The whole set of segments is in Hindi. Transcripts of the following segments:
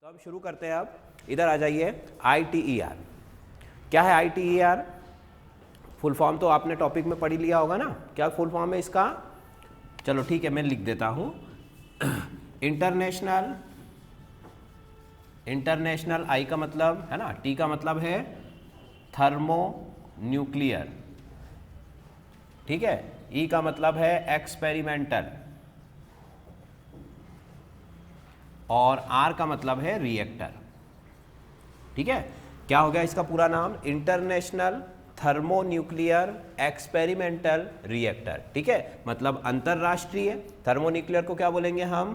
अब शुरू करते हैं। अब इधर आ जाइए। ITER क्या है? ITER फुल फॉर्म तो आपने टॉपिक में पढ़ लिया होगा ना। क्या फुल फॉर्म है इसका? चलो ठीक है, मैं लिख देता हूँ। इंटरनेशनल आई का मतलब है ना, टी का मतलब है थर्मो न्यूक्लियर, ठीक है। ई का मतलब है एक्सपेरिमेंटल और आर का मतलब है रिएक्टर, ठीक है। क्या हो गया इसका पूरा नाम? इंटरनेशनल थर्मोन्यूक्लियर एक्सपेरिमेंटल रिएक्टर, ठीक है। मतलब अंतरराष्ट्रीय, थर्मोन्यूक्लियर को क्या बोलेंगे हम?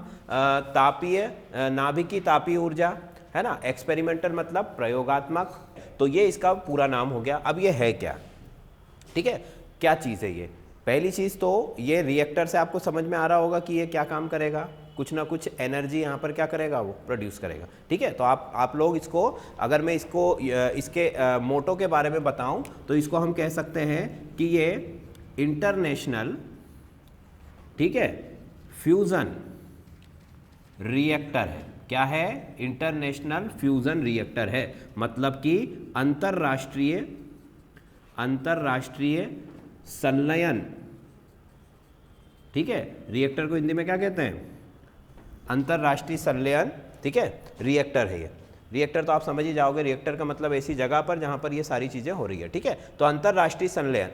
तापीय, नाभिकीय तापीय ऊर्जा, है ना। एक्सपेरिमेंटल मतलब प्रयोगात्मक। तो ये इसका पूरा नाम हो गया। अब ये है क्या, ठीक है, क्या चीज़ है ये? पहली चीज़ तो ये रिएक्टर से आपको समझ में आ रहा होगा कि ये क्या काम करेगा, कुछ ना कुछ एनर्जी यहाँ पर क्या करेगा, वो प्रोड्यूस करेगा, ठीक है। तो आप लोग इसको, अगर मैं इसको इसके मोटो के बारे में बताऊं तो इसको हम कह सकते हैं कि ये इंटरनेशनल, ठीक है, फ्यूज़न रिएक्टर है। क्या है? इंटरनेशनल फ्यूज़न रिएक्टर है। मतलब कि अंतरराष्ट्रीय संलयन, ठीक है। रिएक्टर को हिंदी में क्या कहते हैं? अंतरराष्ट्रीय संलयन, ठीक है, रिएक्टर है ये। रिएक्टर तो आप समझ ही जाओगे, रिएक्टर का मतलब ऐसी जगह पर जहां पर ये सारी चीजें हो रही है, ठीक है। तो अंतरराष्ट्रीय संलयन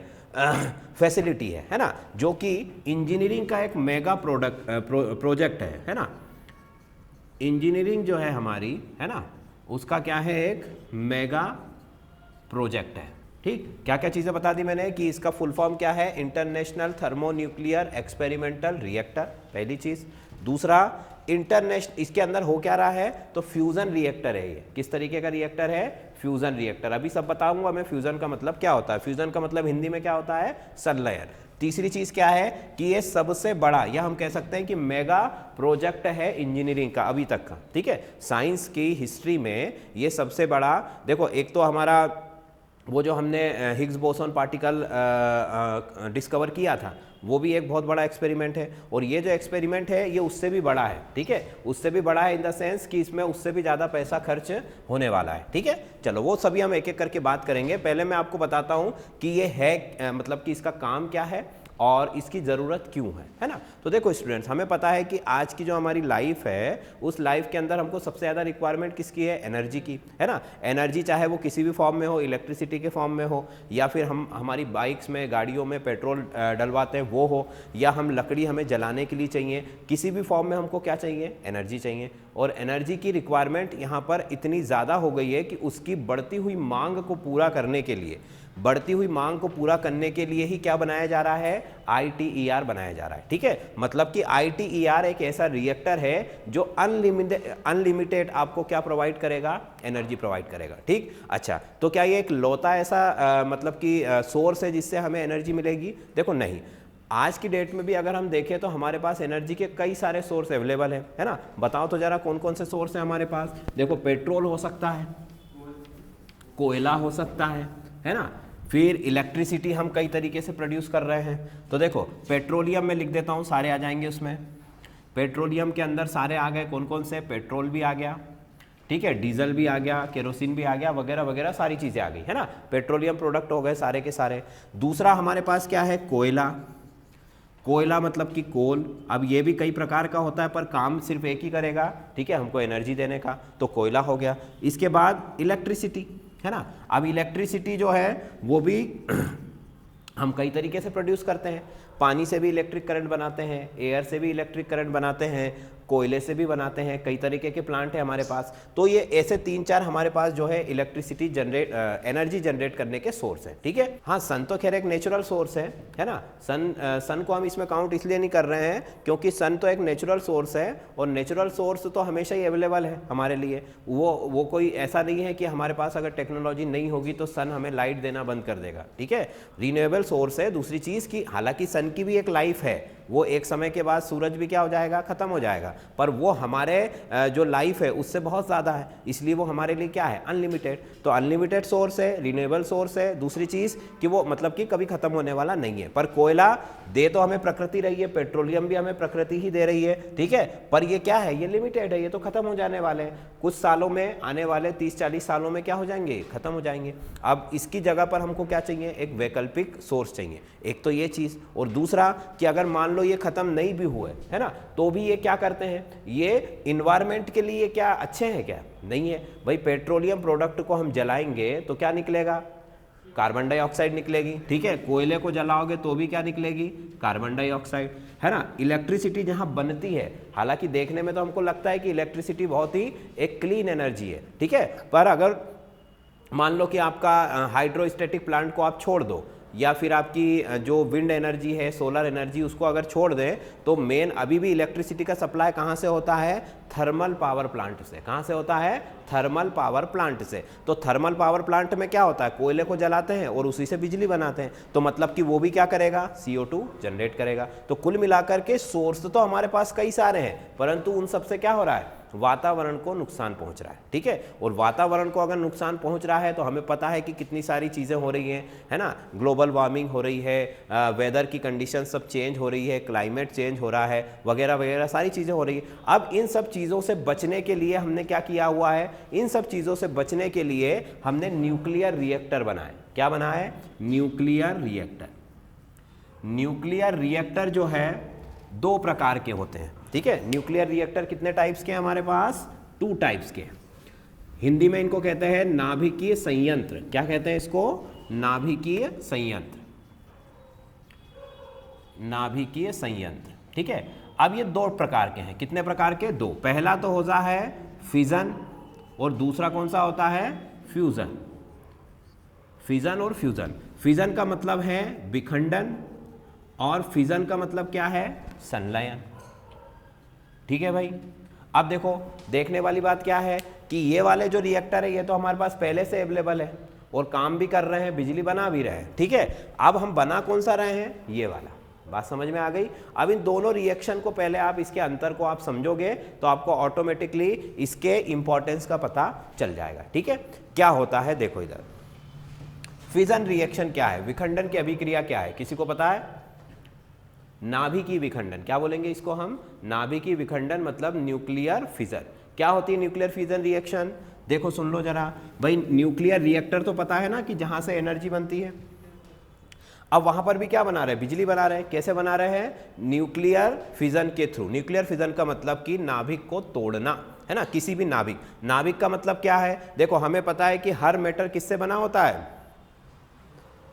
फैसिलिटी है ना, जो कि इंजीनियरिंग का एक मेगा प्रोजेक्ट है ना। इंजीनियरिंग जो है हमारी, है ना, उसका क्या है? एक मेगा प्रोजेक्ट है, ठीक। क्या क्या चीज़ें बता दी मैंने कि इसका फुल फॉर्म क्या है? इंटरनेशनल थर्मोन्यूक्लियर एक्सपेरिमेंटल रिएक्टर, पहली चीज़। दूसरा, इंटरनेशनल, इसके अंदर हो क्या रहा है? तो फ्यूज़न रिएक्टर है ये। किस तरीके का रिएक्टर है? Fusion reactor. अभी सब बताऊंगा मैं फ्यूज़न का मतलब क्या होता है। फ्यूज़न का मतलब हिंदी में क्या होता है? संलयन। तीसरी चीज़ क्या है कि ये सबसे बड़ा, या हम कह सकते हैं कि मेगा प्रोजेक्ट है इंजीनियरिंग का अभी तक का, ठीक है। साइंस की हिस्ट्री में ये सबसे बड़ा, देखो, एक तो हमारा वो जो हमने हिग्स बोसॉन पार्टिकल डिस्कवर किया था, वो भी एक बहुत बड़ा एक्सपेरिमेंट है। और ये जो एक्सपेरिमेंट है ये उससे भी बड़ा है, ठीक है। उससे भी बड़ा है इन द सेंस कि इसमें उससे भी ज़्यादा पैसा खर्च होने वाला है, ठीक है। चलो वो सभी हम एक एक करके बात करेंगे। पहले मैं आपको बताता हूँ कि ये है मतलब कि इसका काम क्या है और इसकी ज़रूरत क्यों है ना। तो देखो स्टूडेंट्स, हमें पता है कि आज की जो हमारी लाइफ है, उस लाइफ के अंदर हमको सबसे ज़्यादा रिक्वायरमेंट किसकी है? एनर्जी की, है ना। एनर्जी चाहे वो किसी भी फॉर्म में हो, इलेक्ट्रिसिटी के फॉर्म में हो, या फिर हम हमारी बाइक्स में, गाड़ियों में पेट्रोल डलवाते हैं वो हो, या हम लकड़ी हमें जलाने के लिए चाहिए, किसी भी फॉर्म में हमको क्या चाहिए? एनर्जी चाहिए। और एनर्जी की रिक्वायरमेंट यहाँ पर इतनी ज़्यादा हो गई है कि उसकी बढ़ती हुई मांग को पूरा करने के लिए, ही क्या बनाया जा रहा है? ITER बनाया जा रहा है, ठीक है। मतलब कि ITER एक ऐसा रिएक्टर है जो अनलिमिटेड आपको क्या प्रोवाइड करेगा? एनर्जी प्रोवाइड करेगा, ठीक। अच्छा, तो क्या ये एक लौता ऐसा मतलब कि सोर्स है जिससे हमें एनर्जी मिलेगी? देखो नहीं, आज की डेट में भी अगर हम देखें तो हमारे पास एनर्जी के कई सारे सोर्स अवेलेबल है ना। बताओ तो जरा कौन कौन से सोर्स है हमारे पास। देखो, पेट्रोल हो सकता है, कोयला हो सकता है ना। फिर इलेक्ट्रिसिटी हम कई तरीके से प्रोड्यूस कर रहे हैं। तो देखो, पेट्रोलियम में लिख देता हूँ, सारे आ जाएंगे उसमें। पेट्रोलियम के अंदर सारे आ गए, कौन कौन से? पेट्रोल भी आ गया, ठीक है, डीजल भी आ गया, केरोसिन भी आ गया, वगैरह वगैरह सारी चीज़ें आ गई, है ना। पेट्रोलियम प्रोडक्ट हो गए सारे के सारे। दूसरा हमारे पास क्या है? कोयला मतलब कि कोल। अब ये भी कई प्रकार का होता है पर काम सिर्फ एक ही करेगा, ठीक है, हमको एनर्जी देने का, तो कोयला हो गया। इसके बाद इलेक्ट्रिसिटी, है ना। अब इलेक्ट्रिसिटी जो है वो भी हम कई तरीके से प्रोड्यूस करते हैं। पानी से भी इलेक्ट्रिक करंट बनाते हैं, एयर से भी इलेक्ट्रिक करंट बनाते हैं, कोयले से भी बनाते हैं, कई तरीके के प्लांट है हमारे पास। तो ये ऐसे 3-4 हमारे पास जो है इलेक्ट्रिसिटी एनर्जी जनरेट करने के सोर्स है, ठीक है। हाँ, सन तो खैर एक नेचुरल सोर्स है ना। सन को हम इसमें काउंट इसलिए नहीं कर रहे हैं क्योंकि सन तो एक नेचुरल सोर्स है, और नेचुरल सोर्स तो हमेशा ही अवेलेबल है हमारे लिए। वो कोई ऐसा नहीं है कि हमारे पास अगर टेक्नोलॉजी नहीं होगी तो सन हमें लाइट देना बंद कर देगा, ठीक है। रिन्यूएबल सोर्स है। दूसरी चीज़ की हालांकि सन की भी एक लाइफ है, वो एक समय के बाद सूरज भी क्या हो जाएगा, खत्म हो जाएगा, पर वो हमारे जो लाइफ है उससे बहुत ज़्यादा है, इसलिए वो हमारे लिए क्या है, अनलिमिटेड। तो अनलिमिटेड सोर्स है, रिन्यूएबल सोर्स है। दूसरी चीज़ कि वो मतलब कि कभी खत्म होने वाला नहीं है। पर कोयला दे तो हमें प्रकृति रही है, पेट्रोलियम भी हमें प्रकृति ही दे रही है, ठीक है, पर ये क्या है, ये लिमिटेड है, ये तो खत्म हो जाने वाले हैं कुछ सालों में, आने वाले 30-40 सालों में क्या हो जाएंगे, खत्म हो जाएंगे। अब इसकी जगह पर हमको क्या चाहिए, एक वैकल्पिक सोर्स चाहिए। एक तो ये चीज़, और दूसरा कि अगर मान लो ये खत्म नहीं भी हुए, है ना, तो भी ये क्या करते हैं, ये इन्वायरमेंट के लिए क्या अच्छे हैं, क्या नहीं है भाई। पेट्रोलियम प्रोडक्ट को हम जलाएंगे तो क्या निकलेगा, कार्बन डाइऑक्साइड निकलेगी, ठीक है। कोयले को जलाओगे तो भी क्या निकलेगी, कार्बन डाइऑक्साइड, है ना। इलेक्ट्रिसिटी जहां बनती है, हालांकि देखने में तो हमको लगता है कि इलेक्ट्रिसिटी बहुत ही एक क्लीन एनर्जी है, ठीक है, पर अगर मान लो कि आपका हाइड्रोस्टैटिक प्लांट को आप छोड़ दो, या फिर आपकी जो विंड एनर्जी है, सोलर एनर्जी, उसको अगर छोड़ दें, तो मेन अभी भी इलेक्ट्रिसिटी का सप्लाई कहाँ से होता है, थर्मल पावर प्लांट से। कहाँ से होता है, थर्मल पावर प्लांट से। तो थर्मल पावर प्लांट में क्या होता है, कोयले को जलाते हैं और उसी से बिजली बनाते हैं, तो मतलब कि वो भी क्या करेगा, CO2 जनरेट करेगा। तो कुल मिलाकर के सोर्स तो हमारे पास कई सारे हैं, परंतु उन सबसे क्या हो रहा है, वातावरण को नुकसान पहुंच रहा है, ठीक है। और वातावरण को अगर नुकसान पहुंच रहा है तो हमें पता है कि कितनी सारी चीज़ें हो रही हैं, है ना। ग्लोबल वार्मिंग हो रही है, वेदर की कंडीशन सब चेंज हो रही है, क्लाइमेट चेंज हो रहा है, वगैरह वगैरह सारी चीज़ें हो रही है। अब इन सब चीज़ों से बचने के लिए हमने क्या किया हुआ है, इन सब चीज़ों से बचने के लिए हमने न्यूक्लियर रिएक्टर बनाए। क्या बनाया है, न्यूक्लियर रिएक्टर। न्यूक्लियर रिएक्टर जो है 2 प्रकार के होते हैं, ठीक है। न्यूक्लियर रिएक्टर कितने टाइप्स के हैं हमारे पास, 2 टाइप्स के। हिंदी में इनको कहते हैं नाभिकीय संयंत्र। क्या कहते हैं इसको, नाभिकीय संयंत्र, नाभिकीय संयंत्र, ठीक है। अब ये 2 प्रकार के हैं। कितने प्रकार के, 2। पहला तो होता है फिजन, और दूसरा कौन सा होता है, फ्यूजन। फिजन और फ्यूजन। फिजन का मतलब है विखंडन, और फिजन का मतलब क्या है, संलयन, ठीक है भाई। अब देखो, देखने वाली बात क्या है कि ये वाले जो रिएक्टर है ये तो हमारे पास पहले से अवेलेबल है और काम भी कर रहे हैं, बिजली बना भी रहे हैं, ठीक है। अब हम बना कौन सा रहे हैं, ये वाला। बात समझ में आ गई। अब इन दोनों रिएक्शन को पहले आप इसके अंतर को आप समझोगे तो आपको ऑटोमेटिकली इसके इंपॉर्टेंस का पता चल जाएगा, ठीक है। क्या होता है, देखो इधर फिजन रिएक्शन क्या है, विखंडन की अभिक्रिया क्या है, किसी को पता है, नाभिकीय विखंडन। क्या बोलेंगे इसको हम, नाभिकीय विखंडन, मतलब न्यूक्लियर फिजन। क्या होती है न्यूक्लियर फिजन रिएक्शन, देखो सुन लो जरा भाई। न्यूक्लियर रिएक्टर तो पता है ना कि जहां से एनर्जी बनती है। अब वहां पर भी क्या बना रहे हैं, बिजली बना रहे हैं। कैसे बना रहे हैं, न्यूक्लियर फिजन के थ्रू। न्यूक्लियर फिजन का मतलब कि नाभिक को तोड़ना, है ना, किसी भी नाभिक। नाभिक का मतलब क्या है, देखो हमें पता है कि हर मैटर किससे बना होता है,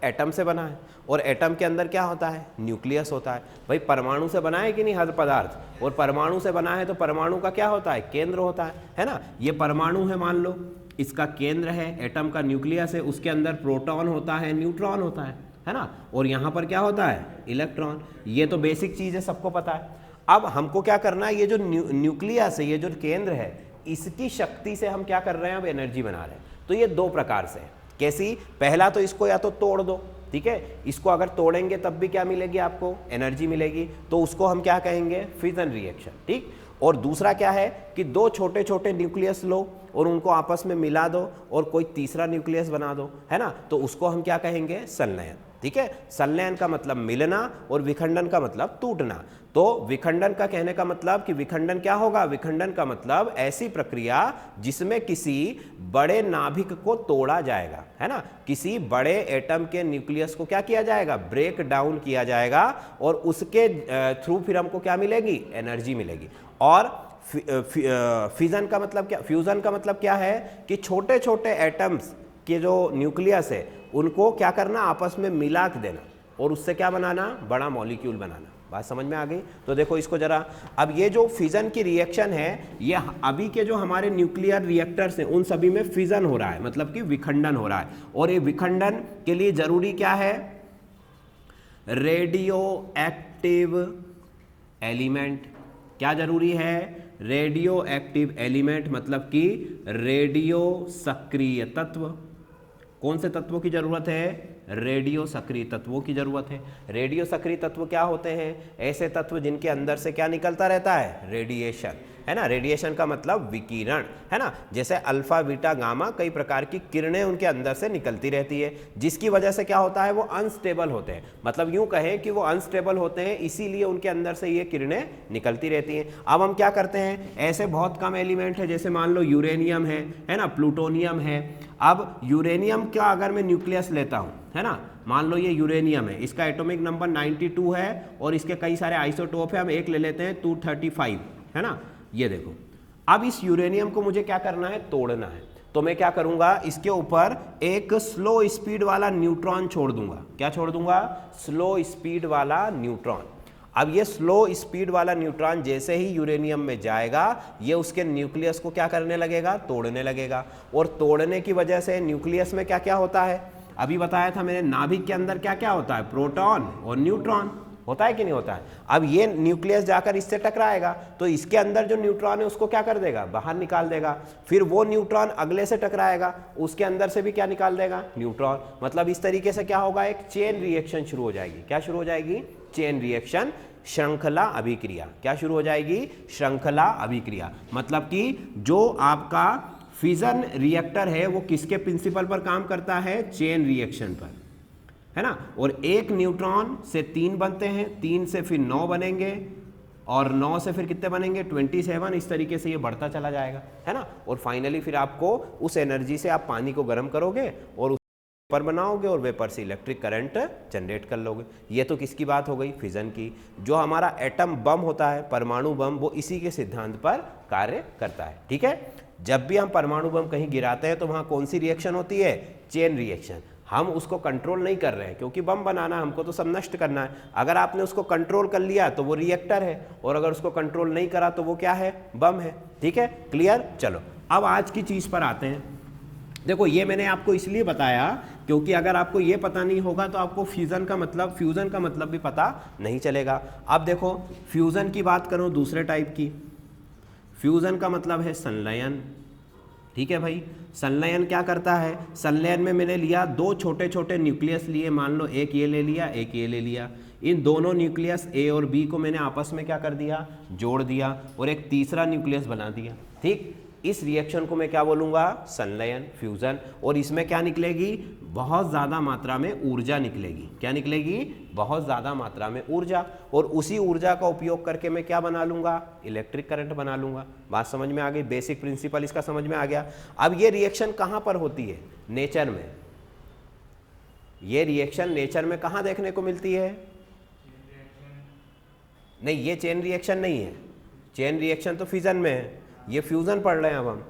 एटम से बना है, और एटम के अंदर क्या होता है, न्यूक्लियस होता है। भाई परमाणु से बना है कि नहीं हर पदार्थ, और परमाणु से बना है तो परमाणु का क्या होता है, केंद्र होता है ना। ये परमाणु है, मान लो इसका केंद्र है, एटम का न्यूक्लियस है, उसके अंदर प्रोटॉन होता है, न्यूट्रॉन होता है ना, और यहाँ पर क्या होता है, इलेक्ट्रॉन। ये तो बेसिक चीज़ है, सबको पता है। अब हमको क्या करना है, ये जो न्यूक्लियस है, ये जो केंद्र है, इसकी शक्ति से हम क्या कर रहे हैं, अब एनर्जी बना रहे हैं। तो ये 2 प्रकार से है। कैसी, पहला तो इसको या तो तोड़ दो, ठीक है, इसको अगर तोड़ेंगे तब भी क्या मिलेगी, आपको एनर्जी मिलेगी, तो उसको हम क्या कहेंगे, फिजन रिएक्शन, ठीक। और दूसरा क्या है कि 2 छोटे छोटे न्यूक्लियस लो और उनको आपस में मिला दो और कोई तीसरा न्यूक्लियस बना दो, है ना, तो उसको हम क्या कहेंगे, संलयन, ठीक है। संलयन का मतलब मिलना और विखंडन का मतलब टूटना। तो विखंडन का कहने का मतलब कि विखंडन क्या होगा, विखंडन का मतलब ऐसी प्रक्रिया जिसमें किसी बड़े नाभिक को तोड़ा जाएगा, है ना, किसी बड़े एटम के न्यूक्लियस को क्या किया जाएगा, ब्रेक डाउन किया जाएगा, और उसके थ्रू फिर हमको क्या मिलेगी, एनर्जी मिलेगी। और फिजन का मतलब क्या, फ्यूजन का मतलब क्या है कि छोटे छोटे एटम्स के जो न्यूक्लियस है उनको क्या करना, आपस में मिला देना और उससे क्या बनाना, बड़ा मॉलिक्यूल बनाना। बात समझ में आ गई। तो देखो इसको जरा, अब ये जो फिजन की रिएक्शन है, ये अभी के जो हमारे न्यूक्लियर रिएक्टर्स हैं उन सभी में फिजन हो रहा है, मतलब कि विखंडन हो रहा है। और ये विखंडन के लिए जरूरी क्या है, रेडियो एक्टिव एलिमेंट। क्या जरूरी है, रेडियो एक्टिव एलिमेंट, मतलब कि रेडियो सक्रिय तत्व। कौन से तत्वों की जरूरत है, रेडियो सक्रिय तत्वों की जरूरत है। रेडियो सक्रिय तत्व क्या होते हैं? ऐसे तत्व जिनके अंदर से क्या निकलता रहता है? रेडिएशन, है ना। रेडिएशन का मतलब विकिरण, है ना। जैसे अल्फा बीटा गामा, कई प्रकार की किरणें उनके अंदर से निकलती रहती है, जिसकी वजह से क्या होता है? वो अनस्टेबल होते हैं। मतलब यूं कहें कि वो अनस्टेबल होते हैं, इसीलिए उनके अंदर से ये किरणें निकलती रहती हैं। अब हम क्या करते हैं, ऐसे बहुत कम एलिमेंट है, जैसे मान लो यूरेनियम है ना, प्लूटोनियम है। अब यूरेनियम का अगर मैं न्यूक्लियस लेता हूँ, है ना, मान लो ये यूरेनियम है, इसका एटॉमिक नंबर 92 है और इसके कई सारे आइसोटोप है। हम एक ले लेते हैं 235, है ना। ये देखो, अब इस यूरेनियम को मुझे क्या करना है? तोड़ना है। तो मैं क्या करूंगा, इसके ऊपर एक स्लो स्पीड वाला न्यूट्रॉन छोड़ दूंगा। क्या छोड़ दूंगा? स्लो स्पीड वाला न्यूट्रॉन। अब ये स्लो स्पीड वाला न्यूट्रॉन जैसे ही यूरेनियम में जाएगा, ये उसके न्यूक्लियस को क्या करने लगेगा? तोड़ने लगेगा। और तोड़ने की वजह से न्यूक्लियस में क्या क्या होता है? अभी बताया था मैंने, नाभिक के अंदर क्या क्या होता है? प्रोटॉन और न्यूट्रॉन होता है कि नहीं होता है। अब ये न्यूक्लियस जाकर इससे टकराएगा, तो इसके अंदर जो न्यूट्रॉन है उसको क्या कर देगा? बाहर निकाल देगा। फिर वो न्यूट्रॉन अगले से टकराएगा, उसके अंदर से भी क्या निकाल देगा? न्यूट्रॉन। मतलब इस तरीके से क्या होगा? एक चेन रिएक्शन शुरू हो जाएगी। क्या शुरू हो जाएगी? चेन रिएक्शन, श्रृंखला अभिक्रिया। क्या शुरू हो जाएगी? श्रृंखला अभिक्रिया। मतलब कि जो आपका फिजन रिएक्टर है वो किसके प्रिंसिपल पर काम करता है? चेन रिएक्शन पर, है ना। और एक न्यूट्रॉन से 3 बनते हैं, 3 से फिर 9 बनेंगे, और 9 से फिर कितने बनेंगे? 27। इस तरीके से ये बढ़ता चला जाएगा, है ना। और फाइनली फिर आपको उस एनर्जी से आप पानी को गर्म करोगे और वेपर बनाओगे और वेपर से इलेक्ट्रिक करंट जनरेट कर लोगे। ये तो किसकी बात हो गई? फिजन की। जो हमारा एटम बम होता है, परमाणु बम, वो इसी के सिद्धांत पर कार्य करता है। ठीक है, जब भी हम परमाणु बम कहीं गिराते हैं तो वहाँ कौन सी रिएक्शन होती है? Chain reaction. हम उसको कंट्रोल नहीं कर रहे हैं, क्योंकि बम बनाना हमको तो सब नष्ट करना है। अगर आपने उसको कंट्रोल कर लिया तो वो रिएक्टर है, और अगर उसको कंट्रोल नहीं करा तो वो क्या है? बम है। ठीक है, क्लियर। चलो अब आज की चीज़ पर आते हैं। देखो, ये मैंने आपको इसलिए बताया क्योंकि अगर आपको ये पता नहीं होगा तो आपको फ्यूज़न का मतलब भी पता नहीं चलेगा। अब देखो, फ्यूज़न की बात करो दूसरे टाइप की। फ्यूज़न का मतलब है संलयन। ठीक है भाई, संलयन क्या करता है? संलयन में मैंने लिया 2 छोटे छोटे न्यूक्लियस लिए, मान लो एक ये ले लिया, एक ये ले लिया। इन दोनों न्यूक्लियस ए और बी को मैंने आपस में क्या कर दिया? जोड़ दिया, और एक तीसरा न्यूक्लियस बना दिया। ठीक, इस रिएक्शन को मैं क्या बोलूँगा? संलयन, फ्यूज़न। और इसमें क्या निकलेगी? बहुत ज़्यादा मात्रा में ऊर्जा निकलेगी। क्या निकलेगी? बहुत ज़्यादा मात्रा में ऊर्जा। और उसी ऊर्जा का उपयोग करके मैं क्या बना लूँगा? इलेक्ट्रिक करंट बना लूँगा। बात समझ में आ गई? बेसिक प्रिंसिपल इसका समझ में आ गया। अब ये रिएक्शन कहाँ पर होती है? नेचर में। ये रिएक्शन नेचर में कहाँ देखने को मिलती है? नहीं, ये चेन रिएक्शन नहीं है। चेन रिएक्शन तो फिजन में है, ये फ्यूज़न पढ़ रहे हैं अब हम।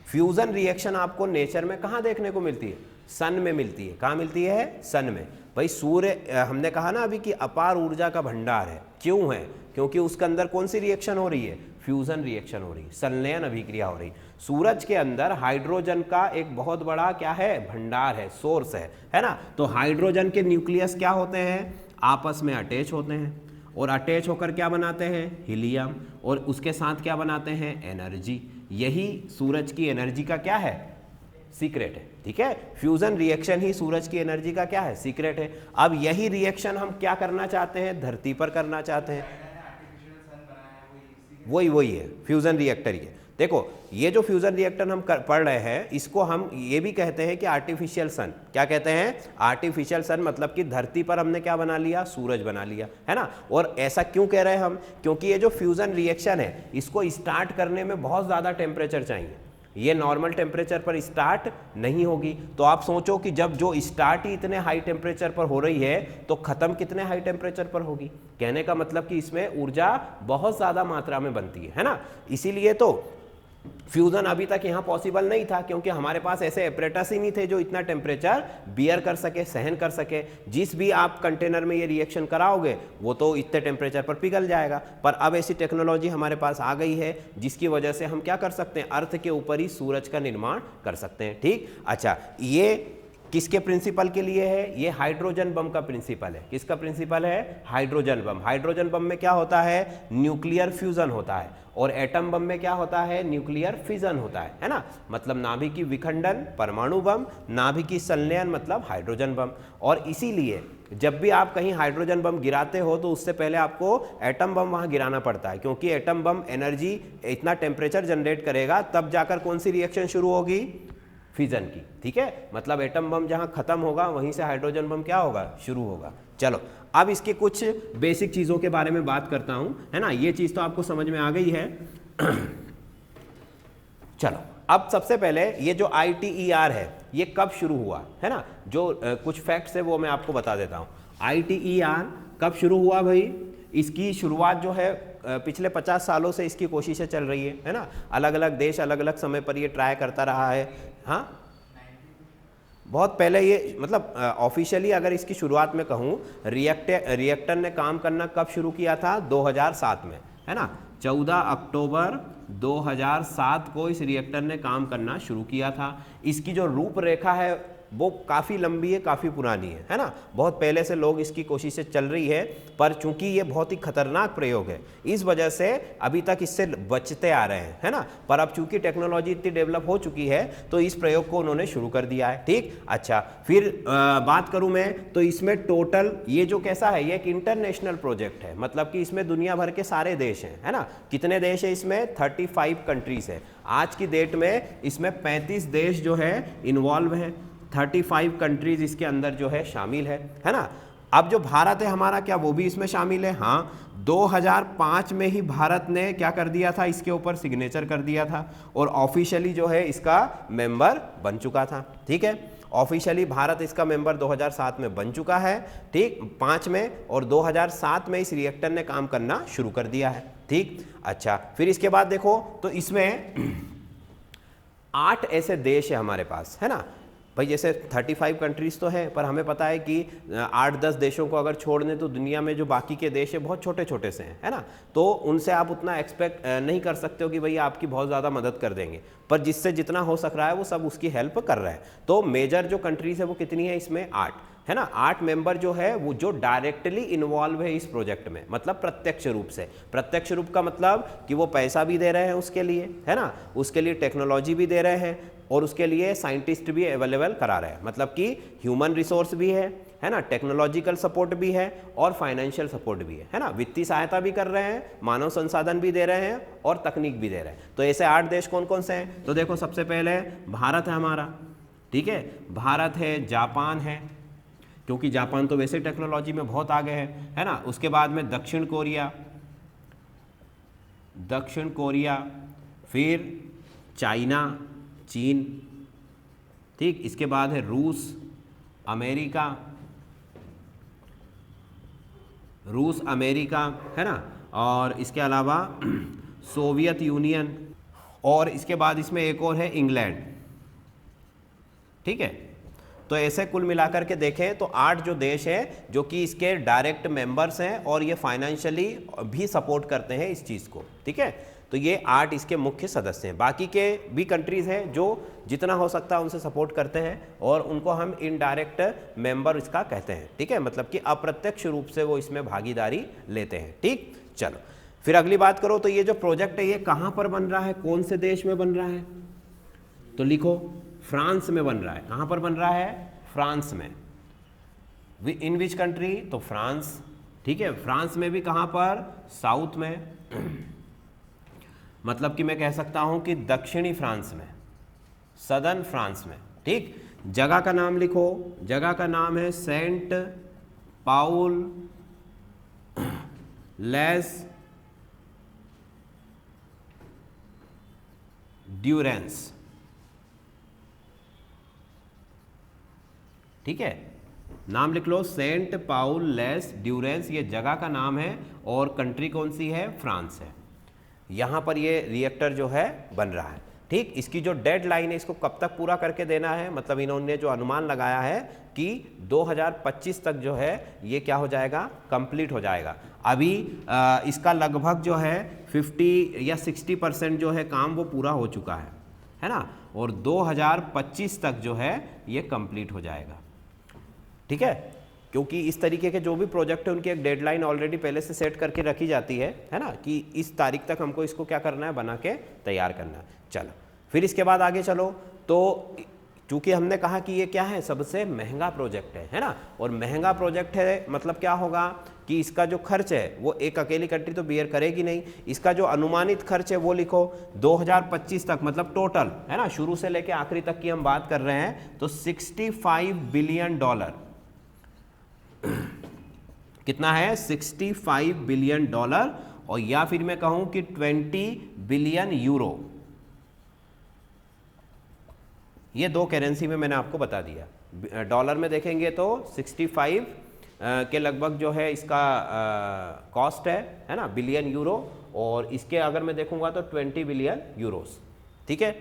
फ्यूज़न रिएक्शन आपको नेचर में कहाँ देखने को मिलती है? सन में मिलती है। कहाँ मिलती है? सन में। भाई सूर्य, हमने कहा ना अभी कि अपार ऊर्जा का भंडार है। क्यों है? क्योंकि उसके अंदर कौन सी रिएक्शन हो रही है? फ्यूज़न रिएक्शन हो रही है, संलयन अभिक्रिया हो रही। सूरज के अंदर हाइड्रोजन का एक बहुत बड़ा क्या है? भंडार है, सोर्स है ना। तो हाइड्रोजन के न्यूक्लियस क्या होते हैं? आपस में अटैच होते हैं, और अटैच होकर क्या बनाते हैं? हीलियम। और उसके साथ क्या बनाते हैं? एनर्जी। यही सूरज की एनर्जी का क्या है? सीक्रेट है। ठीक है, फ्यूजन रिएक्शन ही सूरज की एनर्जी का क्या है? सीक्रेट है। अब यही रिएक्शन हम क्या करना चाहते हैं? धरती पर करना चाहते हैं। वही है फ्यूजन रिएक्टर। ये देखो, ये जो फ्यूजन रिएक्टर हम पढ़ रहे हैं, इसको हम ये भी कहते हैं कि आर्टिफिशियल सन। क्या कहते हैं? Artificial sun. मतलब कि धरती पर हमने क्या बना लिया? सूरज बना लिया, है ना। और ऐसा क्यों कह रहे हैं हम? क्योंकि ये जो फ्यूजन रिएक्शन है, इसको स्टार्ट करने में बहुत ज़्यादा टेम्परेचर चाहिए। ये नॉर्मल टेम्परेचर पर स्टार्ट नहीं होगी। तो आप सोचो कि जब जो स्टार्ट ही इतने हाई टेम्परेचर पर हो रही है, तो ख़त्म कितने हाई टेम्परेचर पर होगी? कहने का मतलब कि इसमें ऊर्जा बहुत ज़्यादा मात्रा में बनती है ना। इसीलिए तो फ्यूजन अभी तक यहाँ पॉसिबल नहीं था, क्योंकि हमारे पास ऐसे एपरेटस ही नहीं थे जो इतना टेम्परेचर बियर कर सके, सहन कर सके। जिस भी आप कंटेनर में ये रिएक्शन कराओगे वो तो इतने टेम्परेचर पर पिघल जाएगा। पर अब ऐसी टेक्नोलॉजी हमारे पास आ गई है, जिसकी वजह से हम क्या कर सकते हैं? अर्थ के ऊपर ही सूरज का निर्माण कर सकते हैं। ठीक, अच्छा, ये किसके प्रिंसिपल के लिए है? ये हाइड्रोजन बम का प्रिंसिपल है। किसका प्रिंसिपल है? Hydrogen bomb. हाइड्रोजन बम में क्या होता है? न्यूक्लियर फ्यूजन होता है। और एटम बम में क्या होता है? न्यूक्लियर फिजन होता है ना। मतलब नाभिकीय विखंडन परमाणु बम, नाभिकीय संलयन मतलब हाइड्रोजन बम। और इसीलिए जब भी आप कहीं हाइड्रोजन बम गिराते हो तो उससे पहले आपको एटम बम वहां गिराना पड़ता है, क्योंकि एटम बम एनर्जी इतना टेम्परेचर जनरेट करेगा तब जाकर कौन सी रिएक्शन शुरू होगी? फिजन की। ठीक है, मतलब एटम बम जहां खत्म होगा वहीं से हाइड्रोजन बम क्या होगा? शुरू होगा। चलो अब इसके कुछ बेसिक चीजों के बारे में बात करता हूं, है ना। ये चीज तो आपको समझ में आ गई है। चलो अब सबसे पहले ये जो ITER है ये कब शुरू हुआ, है ना। जो कुछ फैक्ट्स है वो मैं आपको बता देता हूं। ITER कब शुरू हुआ भाई? इसकी शुरुआत जो है पिछले 50 सालों से इसकी कोशिशें चल रही है ना। अलग अलग देश अलग अलग समय पर ये ट्राई करता रहा है। हाँ, बहुत पहले ये, मतलब ऑफिशियली अगर इसकी शुरुआत में कहूँ, रिएक्टर ने काम करना कब शुरू किया था? 2007 में, है ना। 14 अक्टूबर 2007 को इस रिएक्टर ने काम करना शुरू किया था। इसकी जो रूपरेखा है वो काफ़ी लंबी है, काफ़ी पुरानी है ना। बहुत पहले से लोग इसकी कोशिशें चल रही है, पर चूंकि ये बहुत ही खतरनाक प्रयोग है इस वजह से अभी तक इससे बचते आ रहे हैं, है ना। पर अब चूंकि टेक्नोलॉजी इतनी डेवलप हो चुकी है तो इस प्रयोग को उन्होंने शुरू कर दिया है। ठीक, अच्छा फिर बात करूं मैं तो इसमें टोटल ये जो कैसा है, ये एक इंटरनेशनल प्रोजेक्ट है। मतलब कि इसमें दुनिया भर के सारे देश हैं, है ना। कितने देश है इसमें? 35 कंट्रीज है। आज की डेट में इसमें 35 देश जो है इन्वॉल्व है। 35 कंट्रीज इसके अंदर जो है शामिल है ना। अब जो भारत है हमारा, क्या वो भी इसमें शामिल है? हाँ, 2005 में ही भारत ने क्या कर दिया था? इसके ऊपर सिग्नेचर कर दिया था और ऑफिशियली जो है इसका मेंबर बन चुका था। ठीक है, ऑफिशियली भारत इसका मेंबर 2007 में बन चुका है। ठीक, 5 में, और 2007 में इस रिएक्टर ने काम करना शुरू कर दिया है। ठीक, अच्छा फिर इसके बाद देखो तो इसमें 8 ऐसे देश है हमारे पास, है ना भाई। जैसे 35 कंट्रीज तो है, पर हमें पता है कि 8-10 देशों को अगर छोड़ दें तो दुनिया में जो बाकी के देश है बहुत छोटे छोटे से हैं, है ना। तो उनसे आप उतना एक्सपेक्ट नहीं कर सकते हो कि भाई आपकी बहुत ज़्यादा मदद कर देंगे, पर जिससे जितना हो सक रहा है वो सब उसकी हेल्प कर रहा है। तो मेजर जो कंट्रीज है वो कितनी है इसमें? 8, है ना। 8 मेंबर जो है वो जो डायरेक्टली इन्वॉल्व है इस प्रोजेक्ट में, मतलब प्रत्यक्ष रूप से। प्रत्यक्ष रूप का मतलब कि वो पैसा भी दे रहे हैं उसके लिए, है ना, उसके लिए टेक्नोलॉजी भी दे रहे हैं और उसके लिए साइंटिस्ट भी अवेलेबल करा रहे हैं। मतलब कि ह्यूमन रिसोर्स भी है ना, टेक्नोलॉजिकल सपोर्ट भी है और फाइनेंशियल सपोर्ट भी है ना। वित्तीय सहायता भी कर रहे हैं, मानव संसाधन भी दे रहे हैं और तकनीक भी दे रहे हैं। तो ऐसे 8 देश कौन कौन से हैं? तो देखो सबसे पहले भारत है हमारा। ठीक है, भारत है, जापान है, क्योंकि जापान तो वैसे टेक्नोलॉजी में बहुत आगे है ना। उसके बाद में दक्षिण कोरिया, फिर चाइना, चीन। ठीक, इसके बाद है रूस, अमेरिका, है ना। और इसके अलावा सोवियत यूनियन, और इसके बाद इसमें एक और है इंग्लैंड। ठीक है, तो ऐसे कुल मिलाकर के देखें तो 8 जो देश हैं जो कि इसके डायरेक्ट मेंबर्स हैं और ये फाइनेंशियली भी सपोर्ट करते हैं इस चीज़ को। ठीक है, तो ये 8 इसके मुख्य सदस्य हैं। बाकी के भी कंट्रीज़ हैं जो जितना हो सकता है उनसे सपोर्ट करते हैं और उनको हम इनडायरेक्ट मेंबर इसका कहते हैं। ठीक है, मतलब कि अप्रत्यक्ष रूप से वो इसमें भागीदारी लेते हैं। ठीक, चलो फिर अगली बात करो तो ये जो प्रोजेक्ट है ये कहाँ पर बन रहा है, कौन से देश में बन रहा है? तो लिखो फ्रांस में बन रहा है। कहाँ पर बन रहा है? फ्रांस में। इन विच कंट्री? तो फ्रांस। ठीक है, फ्रांस में भी कहाँ पर? साउथ में। मतलब कि मैं कह सकता हूं कि दक्षिणी फ्रांस में, सदर्न फ्रांस में। ठीक, जगह का नाम लिखो। जगह का नाम है सेंट पाउल लेस ड्यूरेंस। ठीक है, नाम लिख लो, सेंट पाउल लेस ड्यूरेंस, ये जगह का नाम है और कंट्री कौन सी है? फ्रांस है। यहाँ पर ये रिएक्टर जो है बन रहा है। ठीक, इसकी जो डेडलाइन है इसको कब तक पूरा करके देना है, मतलब इन्होंने जो अनुमान लगाया है कि 2025 तक जो है ये क्या हो जाएगा? कंप्लीट हो जाएगा। अभी इसका लगभग जो है 50 या 60% जो है काम वो पूरा हो चुका है। है ना, और 2025 तक जो है ये कंप्लीट हो जाएगा। ठीक है, क्योंकि इस तरीके के जो भी प्रोजेक्ट है उनकी एक डेडलाइन ऑलरेडी पहले से सेट करके रखी जाती है ना, कि इस तारीख तक हमको इसको क्या करना है, बना के तैयार करना है। चलो फिर इसके बाद आगे चलो, तो चूंकि हमने कहा कि ये क्या है, सबसे महंगा प्रोजेक्ट है ना, और महंगा प्रोजेक्ट है मतलब क्या होगा कि इसका जो खर्च है वो एक अकेली कंट्री तो बियर करेगी नहीं, इसका जो अनुमानित खर्च है वो लिखो 2025 तक, मतलब टोटल है ना, शुरू से लेके आखिरी तक की हम बात कर रहे हैं, तो $65 बिलियन। कितना है, $65 बिलियन, और या फिर मैं कहूं कि 20 बिलियन यूरो। ये दो करेंसी में मैंने आपको बता दिया। डॉलर में देखेंगे तो 65 के लगभग जो है इसका कॉस्ट है ना, बिलियन यूरो, और इसके अगर मैं देखूंगा तो 20 बिलियन यूरोस। ठीक है,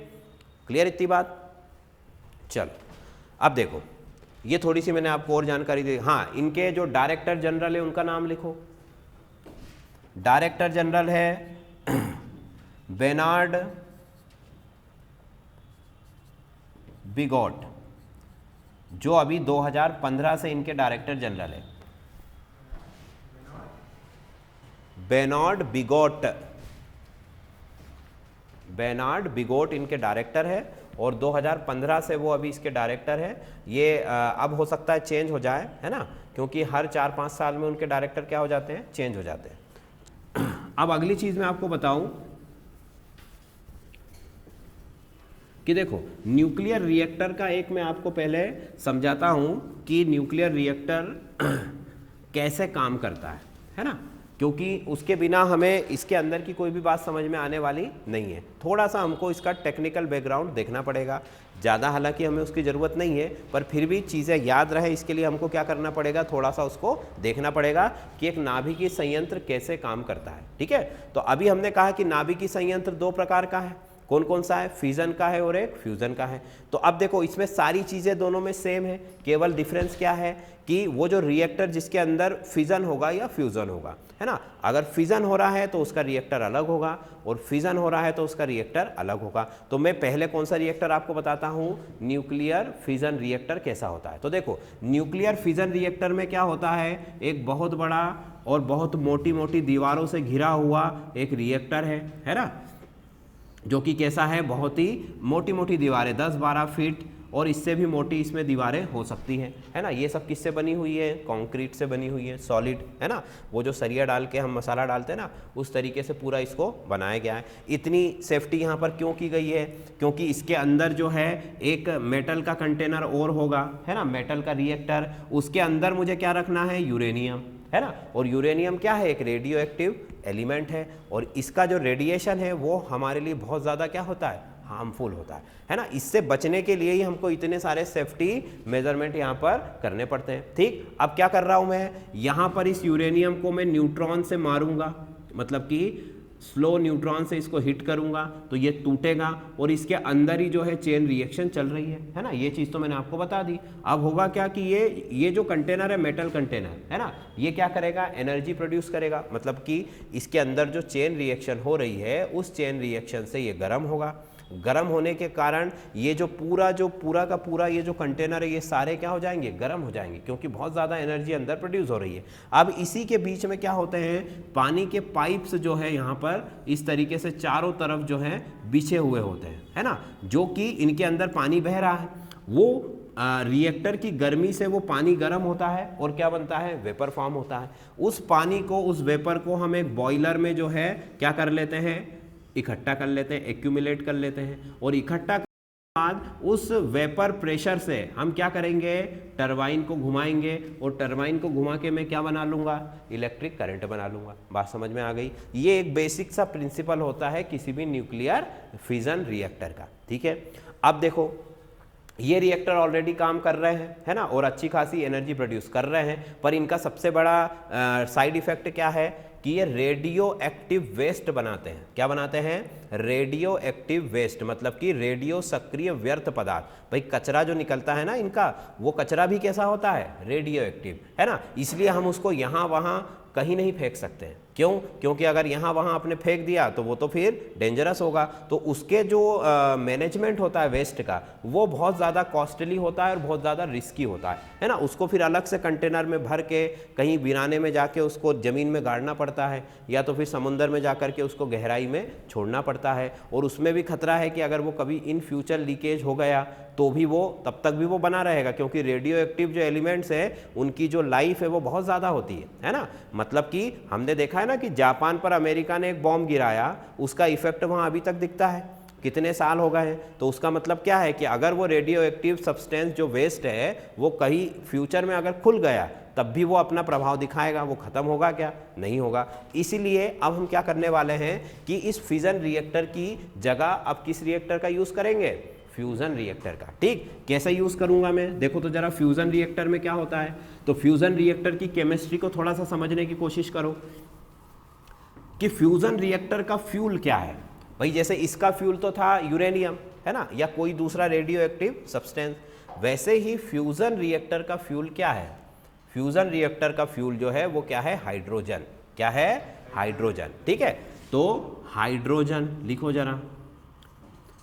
क्लियर इतनी बात। चल अब देखो, ये थोड़ी सी मैंने आपको और जानकारी दी। हाँ, इनके जो डायरेक्टर जनरल है उनका नाम लिखो। डायरेक्टर जनरल है बेनार्ड बिगॉट, जो अभी 2015 से इनके डायरेक्टर जनरल है। बेनार्ड बिगॉट, बेनार्ड बिगॉट इनके डायरेक्टर है, और 2015 से वो अभी इसके डायरेक्टर है। ये अब हो सकता है चेंज हो जाए, है ना, क्योंकि हर 4-5 साल में उनके डायरेक्टर क्या हो जाते हैं, चेंज हो जाते हैं। अब अगली चीज मैं आपको बताऊं कि देखो, न्यूक्लियर रिएक्टर का एक मैं आपको पहले समझाता हूं कि न्यूक्लियर रिएक्टर कैसे काम करता है ना, क्योंकि उसके बिना हमें इसके अंदर की कोई भी बात समझ में आने वाली नहीं है। थोड़ा सा हमको इसका टेक्निकल बैकग्राउंड देखना पड़ेगा, ज़्यादा हालांकि हमें उसकी ज़रूरत नहीं है, पर फिर भी चीज़ें याद रहे इसके लिए हमको क्या करना पड़ेगा, थोड़ा सा उसको देखना पड़ेगा कि एक नाभिकीय संयंत्र कैसे काम करता है। ठीक है, तो अभी हमने कहा कि नाभिकीय संयंत्र 2 प्रकार का है। कौन कौन सा है, फिजन का है और एक फ्यूजन का है। तो अब देखो, इसमें सारी चीज़ें दोनों में सेम है, केवल डिफरेंस क्या है कि वो जो रिएक्टर जिसके अंदर फिजन होगा या फ्यूजन होगा, है ना, अगर फिजन हो रहा है तो उसका रिएक्टर अलग होगा, और फिजन हो रहा है तो उसका रिएक्टर अलग होगा। तो मैं पहले कौन सा रिएक्टर आपको बताता हूँ, न्यूक्लियर फिजन रिएक्टर कैसा होता है। तो देखो, न्यूक्लियर फिजन रिएक्टर में क्या होता है, एक बहुत बड़ा और बहुत मोटी मोटी दीवारों से घिरा हुआ एक रिएक्टर है ना, जो कि कैसा है, बहुत ही मोटी मोटी दीवारें, 10-12 फीट और इससे भी मोटी इसमें दीवारें हो सकती हैं, है ना। ये सब किससे बनी हुई है, कंक्रीट से बनी हुई है, सॉलिड, है ना, वो जो सरिया डाल के हम मसाला डालते हैं ना, उस तरीके से पूरा इसको बनाया गया है। इतनी सेफ्टी यहाँ पर क्यों की गई है, क्योंकि इसके अंदर जो है एक मेटल का कंटेनर और होगा, है ना, मेटल का रिएक्टर, उसके अंदर मुझे क्या रखना है, यूरेनियम, है ना, और यूरेनियम क्या है, एक रेडियो एक्टिव एलिमेंट है, और इसका जो रेडिएशन है वो हमारे लिए बहुत ज़्यादा क्या होता है, हार्मफुल होता है ना। इससे बचने के लिए ही हमको इतने सारे सेफ्टी मेजरमेंट यहाँ पर करने पड़ते हैं। ठीक, अब क्या कर रहा हूँ मैं, यहाँ पर इस यूरेनियम को मैं न्यूट्रॉन से मारूंगा, मतलब कि स्लो न्यूट्रॉन से इसको हिट करूंगा तो ये टूटेगा, और इसके अंदर ही जो है चेन रिएक्शन चल रही है ना। ये चीज़ तो मैंने आपको बता दी। अब होगा क्या कि ये जो कंटेनर है, मेटल कंटेनर, है ना, ये क्या करेगा, एनर्जी प्रोड्यूस करेगा, मतलब कि इसके अंदर जो चेन रिएक्शन हो रही है उस चेन रिएक्शन से ये गर्म होगा। गर्म होने के कारण ये जो पूरा का पूरा ये जो कंटेनर है, ये सारे क्या हो जाएंगे, गर्म हो जाएंगे, क्योंकि बहुत ज़्यादा एनर्जी अंदर प्रोड्यूस हो रही है। अब इसी के बीच में क्या होते हैं, पानी के पाइप्स जो है यहाँ पर इस तरीके से चारों तरफ जो है बिछे हुए होते हैं, है ना, जो कि इनके अंदर पानी बह रहा है, वो रिएक्टर की गर्मी से वो पानी गर्म होता है और क्या बनता है, वेपर फॉर्म होता है। उस पानी को, उस वेपर को हम एक बॉयलर में जो है क्या कर लेते हैं, इकट्ठा कर लेते हैं, एक्यूमुलेट कर लेते हैं, और इकट्ठा करने के बाद उस वेपर प्रेशर से हम क्या करेंगे, टरबाइन को घुमाएंगे, और टरबाइन को घुमा के मैं क्या बना लूंगा, इलेक्ट्रिक करंट बना लूंगा। बात समझ में आ गई। ये एक बेसिक सा प्रिंसिपल होता है किसी भी न्यूक्लियर फिजन रिएक्टर का। ठीक है, अब देखो, ये रिएक्टर ऑलरेडी काम कर रहे हैं, है ना, और अच्छी खासी एनर्जी प्रोड्यूस कर रहे हैं, पर इनका सबसे बड़ा साइड इफेक्ट क्या है कि ये रेडियो एक्टिव वेस्ट बनाते हैं। क्या बनाते हैं, रेडियो एक्टिव वेस्ट, मतलब कि रेडियो सक्रिय व्यर्थ पदार्थ। भाई कचरा जो निकलता है ना इनका, वो कचरा भी कैसा होता है, रेडियो एक्टिव, है ना, इसलिए हम उसको यहाँ वहाँ कहीं नहीं फेंक सकते हैं। क्यों? क्योंकि अगर यहाँ वहाँ आपने फेंक दिया तो वो तो फिर डेंजरस होगा। तो उसके जो मैनेजमेंट होता है वेस्ट का, वो बहुत ज़्यादा कॉस्टली होता है और बहुत ज़्यादा रिस्की होता है ना। उसको फिर अलग से कंटेनर में भर के कहीं वीराने में जाके उसको ज़मीन में गाड़ना पड़ता है, या तो फिर समुंदर में जा कर के उसको गहराई में छोड़ना पड़ता है। और उसमें भी खतरा है कि अगर वो कभी इन फ्यूचर लीकेज हो गया तो भी वो तब तक भी वो बना रहेगा, क्योंकि रेडियो एक्टिव जो एलिमेंट्स है उनकी जो लाइफ है वो बहुत ज़्यादा होती है ना। मतलब कि हमने देखा है ना कि जापान पर अमेरिका ने एक बॉम्ब गिराया, उसका इफेक्ट वहाँ अभी तक दिखता है, कितने साल हो गए हैं। तो उसका मतलब क्या है कि अगर वो रेडियो एक्टिव सब्सटेंस जो वेस्ट है वो कहीं फ्यूचर में अगर खुल गया तब भी वो अपना प्रभाव दिखाएगा, वो खत्म होगा क्या? नहीं होगा। इसीलिए अब हम क्या करने वाले हैं कि इस फिजन रिएक्टर की जगह अब किस रिएक्टर का यूज़ करेंगे? फ्यूजन रिएक्टर का। ठीक, कैसे यूज करूंगा मैं? देखो तो जरा फ्यूजन रिएक्टर में क्या होता है। तो फ्यूजन रिएक्टर की केमिस्ट्री को थोड़ा सा समझने की कोशिश करो कि फ्यूजन रिएक्टर का फ्यूल क्या है। भाई जैसे इसका फ्यूल तो था यूरेनियम, है ना, या कोई दूसरा रेडियो एक्टिव सब्सटेंस, वैसे ही फ्यूजन रिएक्टर का फ्यूल क्या है? फ्यूजन रिएक्टर का फ्यूल जो है वो क्या है? हाइड्रोजन। क्या है? हाइड्रोजन। ठीक है, तो हाइड्रोजन लिखो जरा।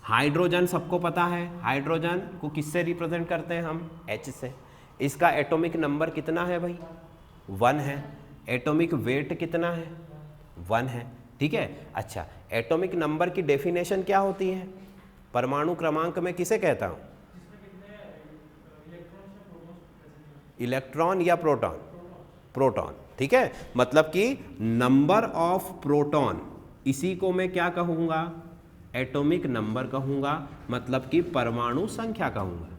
हाइड्रोजन सबको पता है, हाइड्रोजन को किससे रिप्रेजेंट करते हैं हम? H से। इसका एटॉमिक नंबर कितना है भाई? 1 है। एटॉमिक वेट कितना है? 1 है। ठीक है, अच्छा, एटॉमिक नंबर की डेफिनेशन क्या होती है? परमाणु क्रमांक में किसे कहता हूं? इलेक्ट्रॉन या प्रोटॉन? प्रोटॉन। ठीक है, मतलब कि नंबर ऑफ प्रोटॉन, इसी को मैं क्या कहूंगा? एटॉमिक नंबर कहूंगा, मतलब कि परमाणु संख्या कहूंगा।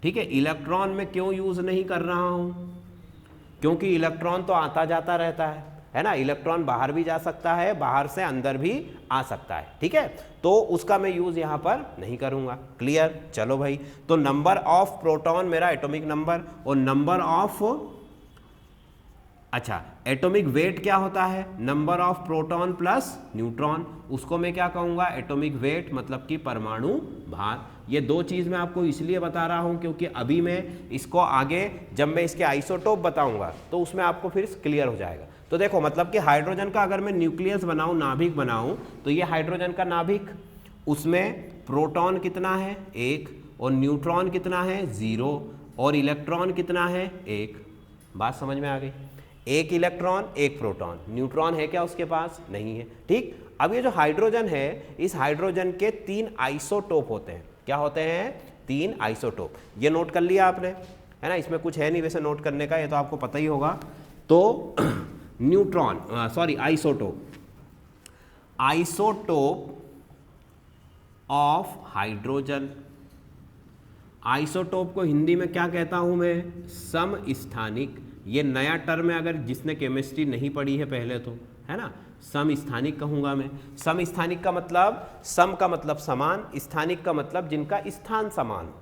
ठीक है, इलेक्ट्रॉन में क्यों यूज नहीं कर रहा हूं? क्योंकि इलेक्ट्रॉन तो आता जाता रहता है ना। इलेक्ट्रॉन बाहर भी जा सकता है, बाहर से अंदर भी आ सकता है। ठीक है, तो उसका मैं यूज यहां पर नहीं करूंगा। क्लियर? चलो भाई, तो नंबर ऑफ प्रोटॉन मेरा एटॉमिक नंबर, और नंबर ऑफ, अच्छा, एटॉमिक वेट क्या होता है? Number of proton plus neutron, उसको मैं क्या कहूंगा? एटॉमिक वेट, मतलब कि परमाणु भार। ये दो चीज मैं आपको इसलिए बता रहा हूं क्योंकि अभी मैं इसको आगे जब मैं इसके आइसोटोप बताऊंगा तो उसमें आपको फिर क्लियर हो जाएगा। तो देखो, मतलब कि हाइड्रोजन का अगर मैं न्यूक्लियस बनाऊं, नाभिक बनाऊं, तो ये हाइड्रोजन का नाभिक, उसमें प्रोटॉन कितना है? 1, और न्यूट्रॉन कितना है? 0, और इलेक्ट्रॉन कितना है? 1। बात समझ में आ गई? 1 इलेक्ट्रॉन 1 प्रोटॉन। न्यूट्रॉन है क्या उसके पास? नहीं है। ठीक, अब ये जो हाइड्रोजन है, इस हाइड्रोजन के 3 आइसोटोप होते हैं। क्या होते हैं? 3 आइसोटोप। ये नोट कर लिया आपने, है ना। इसमें कुछ है नहीं वैसे नोट करने का, ये तो आपको पता ही होगा। तो neutron, sorry, isotope, isotope of hydrogen. Isotope को हिंदी में क्या कहता हूं मैं? समस्थानिक। ये नया टर्म है, अगर जिसने केमिस्ट्री नहीं पढ़ी है पहले तो, है ना। समस्थानिक कहूंगा मैं। समस्थानिक का मतलब, सम का मतलब समान, स्थानिक का मतलब जिनका स्थान समान हो।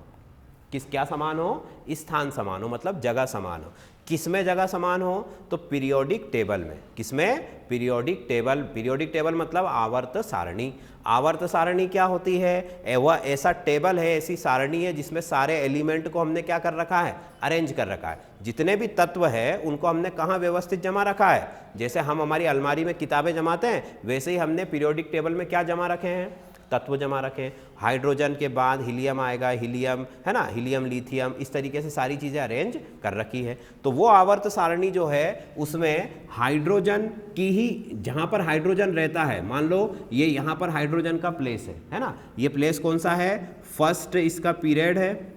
किस, क्या समान हो? स्थान समान हो, मतलब जगह समान हो। किसमें जगह समान हो? तो पीरियोडिक टेबल में। किसमें? Periodic table. पीरियोडिक टेबल मतलब आवर्त सारणी। आवर्त सारणी क्या होती है? वह ऐसा टेबल है, ऐसी सारणी है जिसमें सारे एलिमेंट को हमने क्या कर रखा है? अरेंज कर रखा है। जितने भी तत्व है उनको हमने कहाँ व्यवस्थित जमा रखा है? जैसे हम हमारी अलमारी में किताबें जमाते हैं, वैसे ही हमने पीरियोडिक टेबल में क्या जमा रखे हैं? तत्व जमा रखे। हाइड्रोजन के बाद हीलियम आएगा, हीलियम, है ना, हीलियम, लिथियम, इस तरीके से सारी चीज़ें अरेंज कर रखी है। तो वो आवर्त सारणी जो है उसमें हाइड्रोजन की ही, जहाँ पर हाइड्रोजन रहता है, मान लो ये यहाँ पर हाइड्रोजन का प्लेस है ना। ये प्लेस कौन सा है? फर्स्ट इसका पीरियड है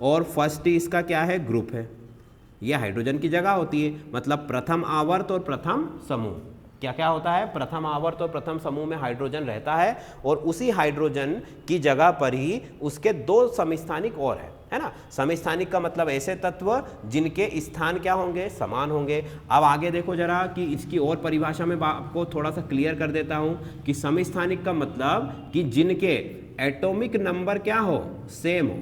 और फर्स्ट इसका क्या है? ग्रुप है। ये हाइड्रोजन की जगह होती है, मतलब प्रथम आवर्त और प्रथम समूह। क्या क्या होता है? प्रथम आवर्त और प्रथम समूह में हाइड्रोजन रहता है, और उसी हाइड्रोजन की जगह पर ही उसके 2 समस्थानिक और है ना। समस्थानिक का मतलब ऐसे तत्व जिनके स्थान क्या होंगे? समान होंगे। अब आगे देखो जरा कि इसकी और परिभाषा में आपको थोड़ा सा क्लियर कर देता हूं कि समस्थानिक का मतलब कि जिनके एटॉमिक नंबर क्या हो? सेम हो।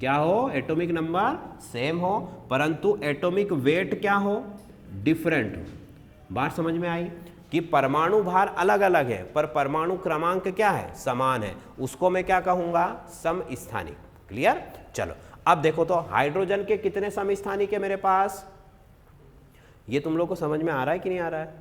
क्या हो? एटॉमिक नंबर सेम हो, परंतु एटॉमिक वेट क्या हो? डिफरेंट हो। बात समझ में आई कि परमाणु भार अलग अलग है पर परमाणु क्रमांक क्या है? समान है। उसको मैं क्या कहूंगा? समस्थानिक। क्लियर? चलो अब देखो तो हाइड्रोजन के कितने समस्थानिक है मेरे पास? ये तुम लोग को समझ में आ रहा है कि नहीं आ रहा है?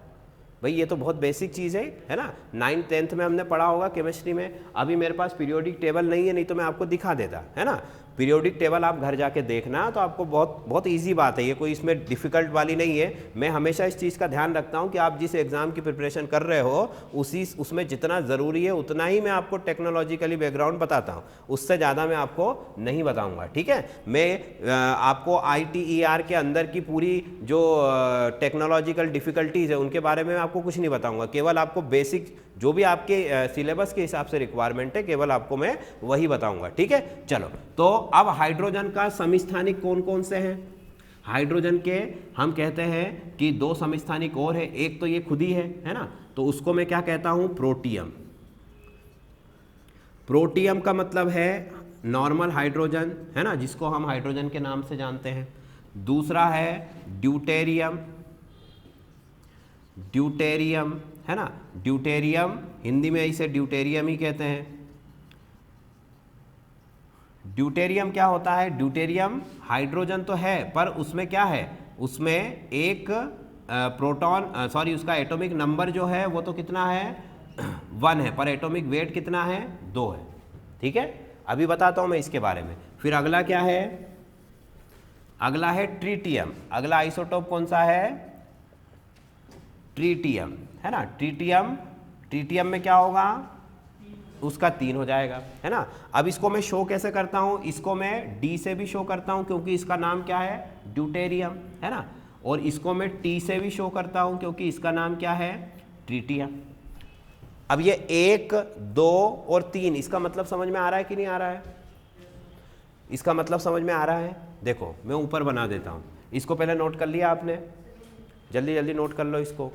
भाई ये तो बहुत बेसिक चीज़ है ना, 9th 10th में हमने पढ़ा होगा केमिस्ट्री में। अभी मेरे पास पीरियोडिक टेबल नहीं है, नहीं तो मैं आपको दिखा देता, है ना। पीरियोडिक टेबल आप घर जाके देखना, तो आपको बहुत ईजी बात है ये, कोई इसमें डिफ़िकल्ट वाली नहीं है। मैं हमेशा इस चीज़ का ध्यान रखता हूँ कि आप जिस एग्ज़ाम की प्रिपरेशन कर रहे हो उसमें जितना ज़रूरी है उतना ही मैं आपको टेक्नोलॉजिकली बैकग्राउंड बताता हूँ, उससे ज़्यादा मैं आपको नहीं बताऊँगा, ठीक है। मैं आपको ITER के अंदर की पूरी जो टेक्नोलॉजिकल डिफ़िकल्टीज़ है उनके बारे में आपको कुछ नहीं बताऊँगा, केवल आपको बेसिक जो भी आपके सिलेबस के हिसाब से रिक्वायरमेंट है केवल आपको मैं वही बताऊंगा, ठीक है। चलो, तो अब हाइड्रोजन का समस्थानिक कौन कौन से हैं? हाइड्रोजन के हम कहते हैं कि 2 समस्थानिक और है, एक तो ये खुद ही है ना, तो उसको मैं क्या कहता हूं? प्रोटियम। प्रोटियम का मतलब है नॉर्मल हाइड्रोजन, है ना, जिसको हम हाइड्रोजन के नाम से जानते हैं। दूसरा है ड्यूटेरियम, ड्यूटेरियम, है ना, ड्यूटेरियम हिंदी में इसे ड्यूटेरियम ही कहते हैं। ड्यूटेरियम क्या होता है? ड्यूटेरियम हाइड्रोजन तो है, पर उसमें क्या है, उसमें एक प्रोटॉन सॉरी उसका एटॉमिक नंबर जो है वो तो कितना है 1 है, पर एटॉमिक वेट कितना है 2 है, ठीक है। अभी बताता हूं मैं इसके बारे में। फिर अगला क्या है? अगला है ट्रीटियम। अगला आइसोटोप कौन सा है? ट्रीटियम, है ना। ट्रीटियम, ट्रीटियम में क्या होगा? उसका 3 हो जाएगा, है ना। अब इसको मैं शो कैसे करता हूं? इसको मैं D से भी शो करता हूं क्योंकि इसका नाम क्या है? ड्यूटेरियम, है ना। और इसको मैं T से भी शो करता हूं क्योंकि इसका नाम क्या है? ट्रीटियम। अब ये 1, 2 और 3, इसका मतलब समझ में आ रहा है कि नहीं आ रहा है? इसका मतलब समझ में आ रहा है? देखो मैं ऊपर बना देता हूं, इसको पहले नोट कर लिया आपने, जल्दी जल्दी नोट कर लो इसको।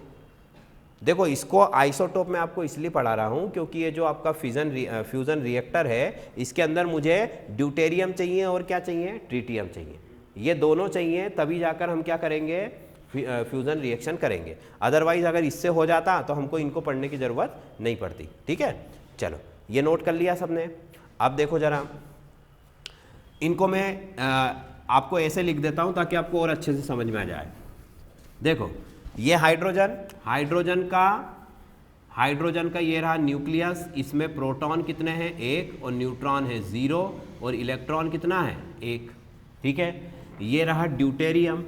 देखो इसको आइसोटोप में आपको इसलिए पढ़ा रहा हूँ क्योंकि ये जो आपका फ्यूज़न रिएक्टर है इसके अंदर मुझे ड्यूटेरियम चाहिए और क्या चाहिए? ट्रीटियम चाहिए। ये दोनों चाहिए, तभी जाकर हम क्या करेंगे? फ्यूज़न रिएक्शन करेंगे। अदरवाइज अगर इससे हो जाता तो हमको इनको पढ़ने की ज़रूरत नहीं पड़ती, ठीक है। चलो ये नोट कर लिया सबने। अब देखो ज़रा, इनको मैं आपको ऐसे लिख देता हूँ ताकि आपको और अच्छे से समझ में आ जाए। देखो ये हाइड्रोजन, हाइड्रोजन का ये रहा न्यूक्लियस, इसमें प्रोटॉन कितने हैं? 1 और न्यूट्रॉन है 0 और इलेक्ट्रॉन कितना है? 1, ठीक है। ये रहा ड्यूटेरियम,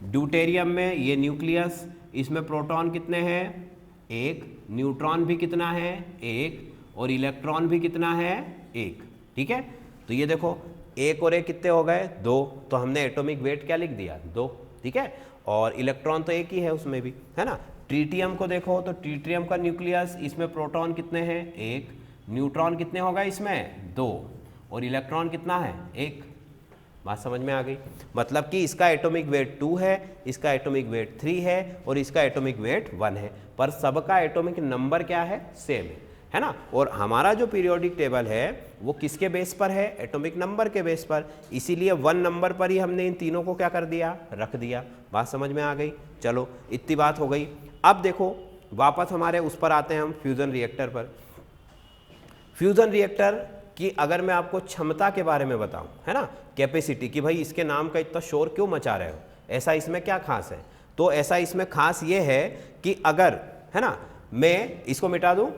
ड्यूटेरियम में ये न्यूक्लियस, इसमें प्रोटॉन कितने हैं? 1, न्यूट्रॉन भी कितना है? 1 और इलेक्ट्रॉन भी कितना है? 1, ठीक है। तो ये देखो 1 और 1 कितने हो गए? 2, तो हमने एटॉमिक वेट क्या लिख दिया? 2, ठीक है। और इलेक्ट्रॉन तो 1 ही है उसमें भी, है ना। ट्रीटियम को देखो तो ट्रीटियम का न्यूक्लियस, इसमें प्रोटॉन कितने हैं? 1, न्यूट्रॉन कितने होगा इसमें? 2 और इलेक्ट्रॉन कितना है? 1। बात समझ में आ गई? मतलब कि इसका एटॉमिक वेट 2 है, इसका एटॉमिक वेट 3 है और इसका एटॉमिक वेट 1 है, पर सबका एटॉमिक नंबर क्या है? सेम है ना। और हमारा जो पीरियोडिक टेबल है वो किसके बेस पर है? एटॉमिक नंबर के बेस पर, इसीलिए 1 नंबर पर ही हमने इन तीनों को क्या कर दिया? रख दिया। बात समझ में आ गई? चलो इतनी बात हो गई। अब देखो वापस हमारे उस पर आते हैं हम, फ्यूज़न रिएक्टर पर। फ्यूज़न रिएक्टर की अगर मैं आपको क्षमता के बारे में बताऊं, है ना, कैपेसिटी, कि भाई इसके नाम का इतना शोर क्यों मचा रहे हो, ऐसा इसमें क्या खास है? तो ऐसा इसमें खास ये है कि अगर, है ना, मैं इसको मिटा दूं,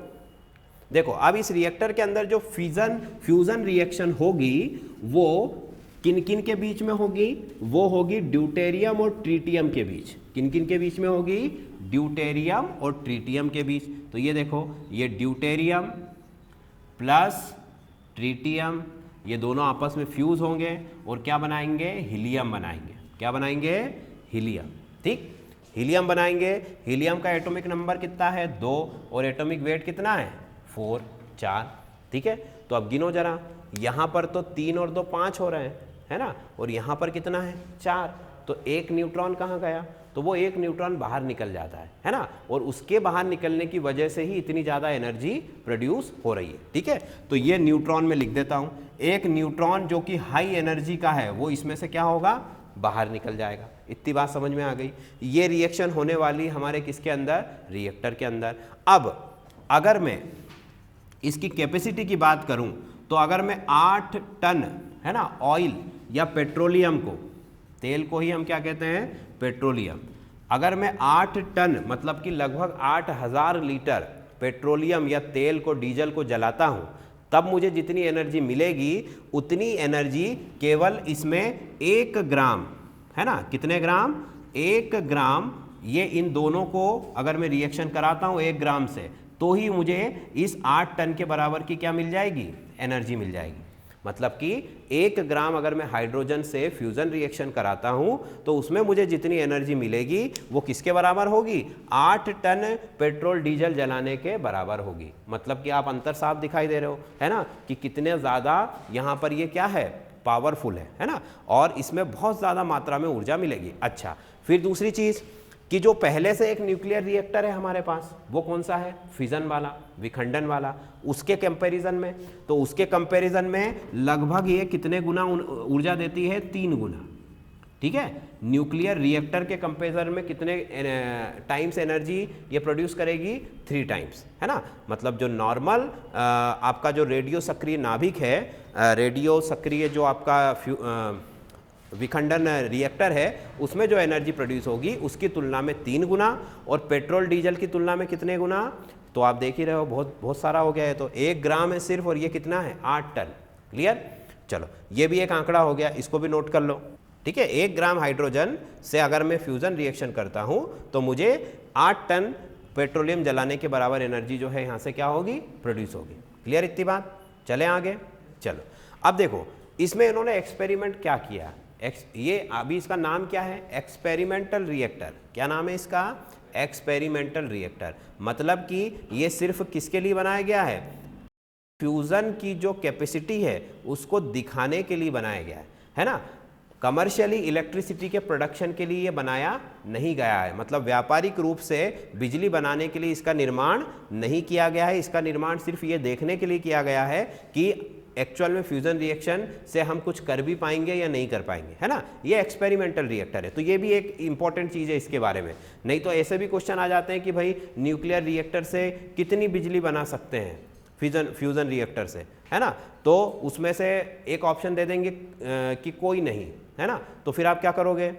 देखो अब इस रिएक्टर के अंदर जो फ्यूजन रिएक्शन होगी वो किन किन के बीच में होगी? वो होगी ड्यूटेरियम और ट्रीटियम के बीच। किन किन के बीच में होगी? ड्यूटेरियम और ट्रीटियम के बीच। तो ये देखो, ये ड्यूटेरियम प्लस ट्रीटियम, ये दोनों आपस में फ्यूज होंगे और क्या बनाएंगे? हीलियम बनाएंगे। क्या बनाएंगे? हीलियम, ठीक। हीलियम बनाएंगे। हीलियम का एटॉमिक नंबर कितना है? 2 और एटॉमिक वेट कितना है? 4, 4, ठीक है। तो अब गिनो जरा, यहाँ पर तो 3 और 2 5 हो रहे हैं, है ना, और यहाँ पर कितना है? 4। तो 1 न्यूट्रॉन कहाँ गया? तो वो 1 न्यूट्रॉन बाहर निकल जाता है ना, और उसके बाहर निकलने की वजह से ही इतनी ज़्यादा एनर्जी प्रोड्यूस हो रही है, ठीक है। तो ये न्यूट्रॉन में लिख देता हूँ। एक न्यूट्रॉन जो कि हाई एनर्जी का है वो इसमें से क्या होगा? बाहर निकल जाएगा। इतनी बात समझ में आ गई? ये रिएक्शन होने वाली हमारे किसके अंदर? रिएक्टर के अंदर। अब अगर मैं इसकी कैपेसिटी की बात करूं तो अगर मैं 8 टन, है ना, ऑयल या पेट्रोलियम को, तेल को ही हम क्या कहते हैं? पेट्रोलियम। अगर मैं 8 टन मतलब कि लगभग 8000 लीटर पेट्रोलियम या तेल को, डीजल को जलाता हूं, तब मुझे जितनी एनर्जी मिलेगी उतनी एनर्जी केवल इसमें 1 ग्राम, है ना, कितने ग्राम, 1 ग्राम, ये इन दोनों को अगर मैं रिएक्शन कराता हूं 1 ग्राम से, तो ही मुझे इस 8 टन के बराबर की क्या मिल जाएगी, एनर्जी मिल जाएगी। मतलब कि 1 ग्राम अगर मैं हाइड्रोजन से फ्यूजन रिएक्शन कराता हूं तो उसमें मुझे जितनी एनर्जी मिलेगी वो किसके बराबर होगी, 8 टन पेट्रोल डीजल जलाने के बराबर होगी। मतलब कि आप अंतर साफ दिखाई दे रहे हो, है ना, कि कितने ज़्यादा यहाँ पर ये क्या है, पावरफुल है ना, और इसमें बहुत ज़्यादा मात्रा में ऊर्जा मिलेगी। अच्छा, फिर दूसरी चीज़ कि जो पहले से एक न्यूक्लियर रिएक्टर है हमारे पास, वो कौन सा है, फिजन वाला, विखंडन वाला, उसके कंपैरिजन में, तो उसके कंपैरिजन में लगभग ये कितने गुना ऊर्जा देती है, 3 गुना। ठीक है, न्यूक्लियर रिएक्टर के कंपैरिजन में कितने टाइम्स एनर्जी ये प्रोड्यूस करेगी, 3 टाइम्स, है ना। मतलब जो नॉर्मल आपका जो रेडियो सक्रिय नाभिक है, रेडियो सक्रिय जो आपका विखंडन रिएक्टर है, उसमें जो एनर्जी प्रोड्यूस होगी उसकी तुलना में 3 गुना, और पेट्रोल डीजल की तुलना में कितने गुना, तो आप देख ही रहे हो, बहुत बहुत सारा हो गया है। तो 1 ग्राम है सिर्फ, और ये कितना है, 8 टन। क्लियर, चलो ये भी एक आंकड़ा हो गया, इसको भी नोट कर लो। ठीक है, 1 ग्राम हाइड्रोजन से अगर मैं फ्यूजन रिएक्शन करता हूं तो मुझे 8 टन पेट्रोलियम जलाने के बराबर एनर्जी जो है यहाँ से क्या होगी, प्रोड्यूस होगी। क्लियर इतनी बात, चले आगे। चलो अब देखो इसमें इन्होंने एक्सपेरिमेंट क्या किया, ये अभी इसका नाम क्या है, एक्सपेरिमेंटल रिएक्टर। क्या नाम है इसका, एक्सपेरिमेंटल रिएक्टर। मतलब कि ये सिर्फ किसके लिए बनाया गया है, फ्यूजन की जो कैपेसिटी है उसको दिखाने के लिए बनाया गया है ना। कमर्शियली इलेक्ट्रिसिटी के प्रोडक्शन के लिए ये बनाया नहीं गया है, मतलब व्यापारिक रूप से बिजली बनाने के लिए इसका निर्माण नहीं किया गया है। इसका निर्माण सिर्फ ये देखने के लिए किया गया है कि एक्चुअल में फ्यूजन रिएक्शन से हम कुछ कर भी पाएंगे या नहीं कर पाएंगे, है ना। ये एक्सपेरिमेंटल रिएक्टर है, तो ये भी एक इंपॉर्टेंट चीज़ है इसके बारे में। नहीं तो ऐसे भी क्वेश्चन आ जाते हैं कि भाई न्यूक्लियर रिएक्टर से कितनी बिजली बना सकते हैं, फ्यूजन रिएक्टर से, है ना, तो उसमें से एक ऑप्शन दे देंगे कि कोई नहीं, है ना। तो फिर आप क्या करोगे,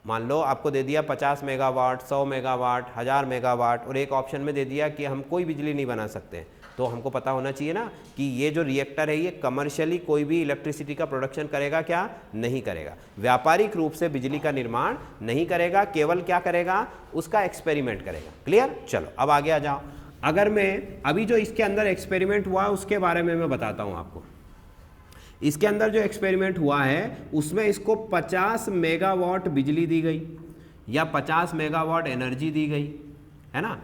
मान लो आपको दे दिया 50 मेगावाट, 100 मेगावाट, 1000 मेगावाट, और एक ऑप्शन में दे दिया कि हम कोई बिजली नहीं बना सकते, तो हमको पता होना चाहिए ना कि ये जो रिएक्टर है ये कमर्शियली कोई भी इलेक्ट्रिसिटी का प्रोडक्शन करेगा क्या, नहीं करेगा, व्यापारिक रूप से बिजली का निर्माण नहीं करेगा, केवल क्या करेगा, उसका एक्सपेरिमेंट करेगा। क्लियर, चलो अब आगे आ जाओ। अगर मैं अभी जो इसके अंदर एक्सपेरिमेंट हुआ उसके बारे में मैं बताता हूँ आपको। इसके अंदर जो एक्सपेरिमेंट हुआ है उसमें इसको 50 मेगावाट बिजली दी गई या 50 मेगावाट एनर्जी दी गई, है ना।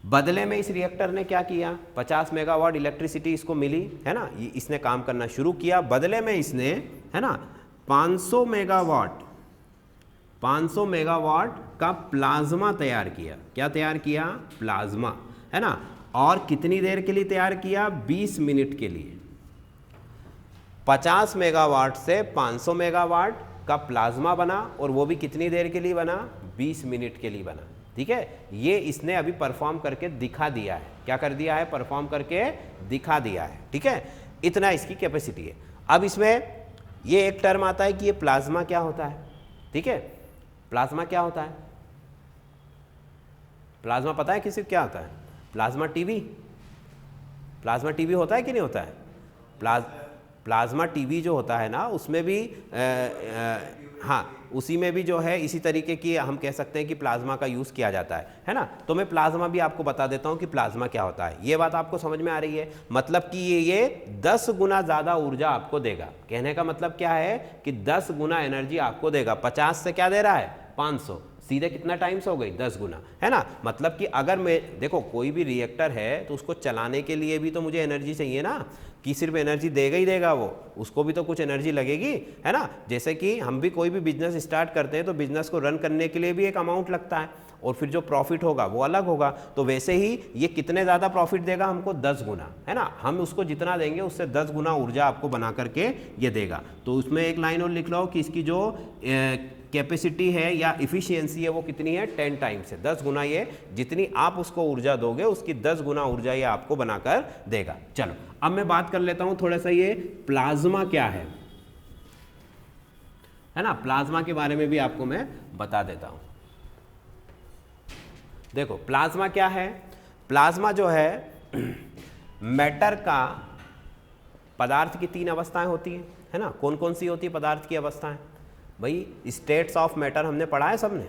बदले में इस रिएक्टर ने क्या किया, 50 मेगावाट इलेक्ट्रिसिटी इसको मिली, है ना, इसने काम करना शुरू किया। बदले में इसने, है ना, 500 मेगावाट का प्लाज्मा तैयार किया। क्या तैयार किया, प्लाज्मा, है ना। और कितनी देर के लिए तैयार किया, 20 मिनट के लिए। 50 मेगावाट से 500 मेगावाट का प्लाज्मा बना, और वो भी कितनी देर के लिए बना, 20 मिनट के लिए बना। ठीक है, ये इसने अभी परफॉर्म करके दिखा दिया है। क्या कर दिया है, परफॉर्म करके दिखा दिया है। ठीक है, इतना इसकी कैपेसिटी है। अब इसमें ये एक टर्म आता है कि ये प्लाज्मा क्या होता है। ठीक है, प्लाज्मा क्या होता है, प्लाज्मा पता है किसी को क्या होता है, प्लाज्मा टीवी, प्लाज्मा टीवी होता है कि नहीं होता है, प्लाज्मा टीवी जो होता है ना उसमें भी हाँ, उसी में भी जो है इसी तरीके की हम कह सकते हैं कि प्लाज्मा का यूज़ किया जाता है ना। तो मैं प्लाज्मा भी आपको बता देता हूँ कि प्लाज्मा क्या होता है। ये बात आपको समझ में आ रही है, मतलब कि ये 10 गुना ज़्यादा ऊर्जा आपको देगा। कहने का मतलब क्या है कि 10 गुना एनर्जी आपको देगा। 50 से क्या दे रहा है, 500, सीधे कितना टाइम्स हो गई, 10 गुना, है ना। मतलब कि अगर मैं देखो कोई भी रिएक्टर है तो उसको चलाने के लिए भी तो मुझे एनर्जी चाहिए ना, कि सिर्फ एनर्जी देगा ही देगा वो, उसको भी तो कुछ एनर्जी लगेगी, है ना। जैसे कि हम भी कोई भी बिजनेस स्टार्ट करते हैं तो बिजनेस को रन करने के लिए भी एक अमाउंट लगता है, और फिर जो प्रॉफिट होगा वो अलग होगा। तो वैसे ही ये कितने ज़्यादा प्रॉफिट देगा हमको, 10 गुना, है ना। हम उसको जितना देंगे उससे 10 गुना ऊर्जा आपको बना करके ये देगा। तो उसमें एक लाइन और लिख लो कि इसकी जो कैपेसिटी है या इफिशियंसी है वो कितनी है, 10 टाइम्स है, 10 गुना। ये जितनी आप उसको ऊर्जा दोगे उसकी 10 गुना ऊर्जा ये आपको बनाकर देगा। चलो अब मैं बात कर लेता हूं थोड़ा सा, ये प्लाज्मा क्या है है ना। प्लाज्मा के बारे में भी आपको मैं बता देता हूं। देखो प्लाज्मा क्या है, प्लाज्मा जो है मैटर का, पदार्थ की 3 अवस्थाएं होती हैं, है ना। कौन कौन सी होती है पदार्थ की अवस्थाएं भाई? स्टेट्स ऑफ मैटर हमने पढ़ा है सबने,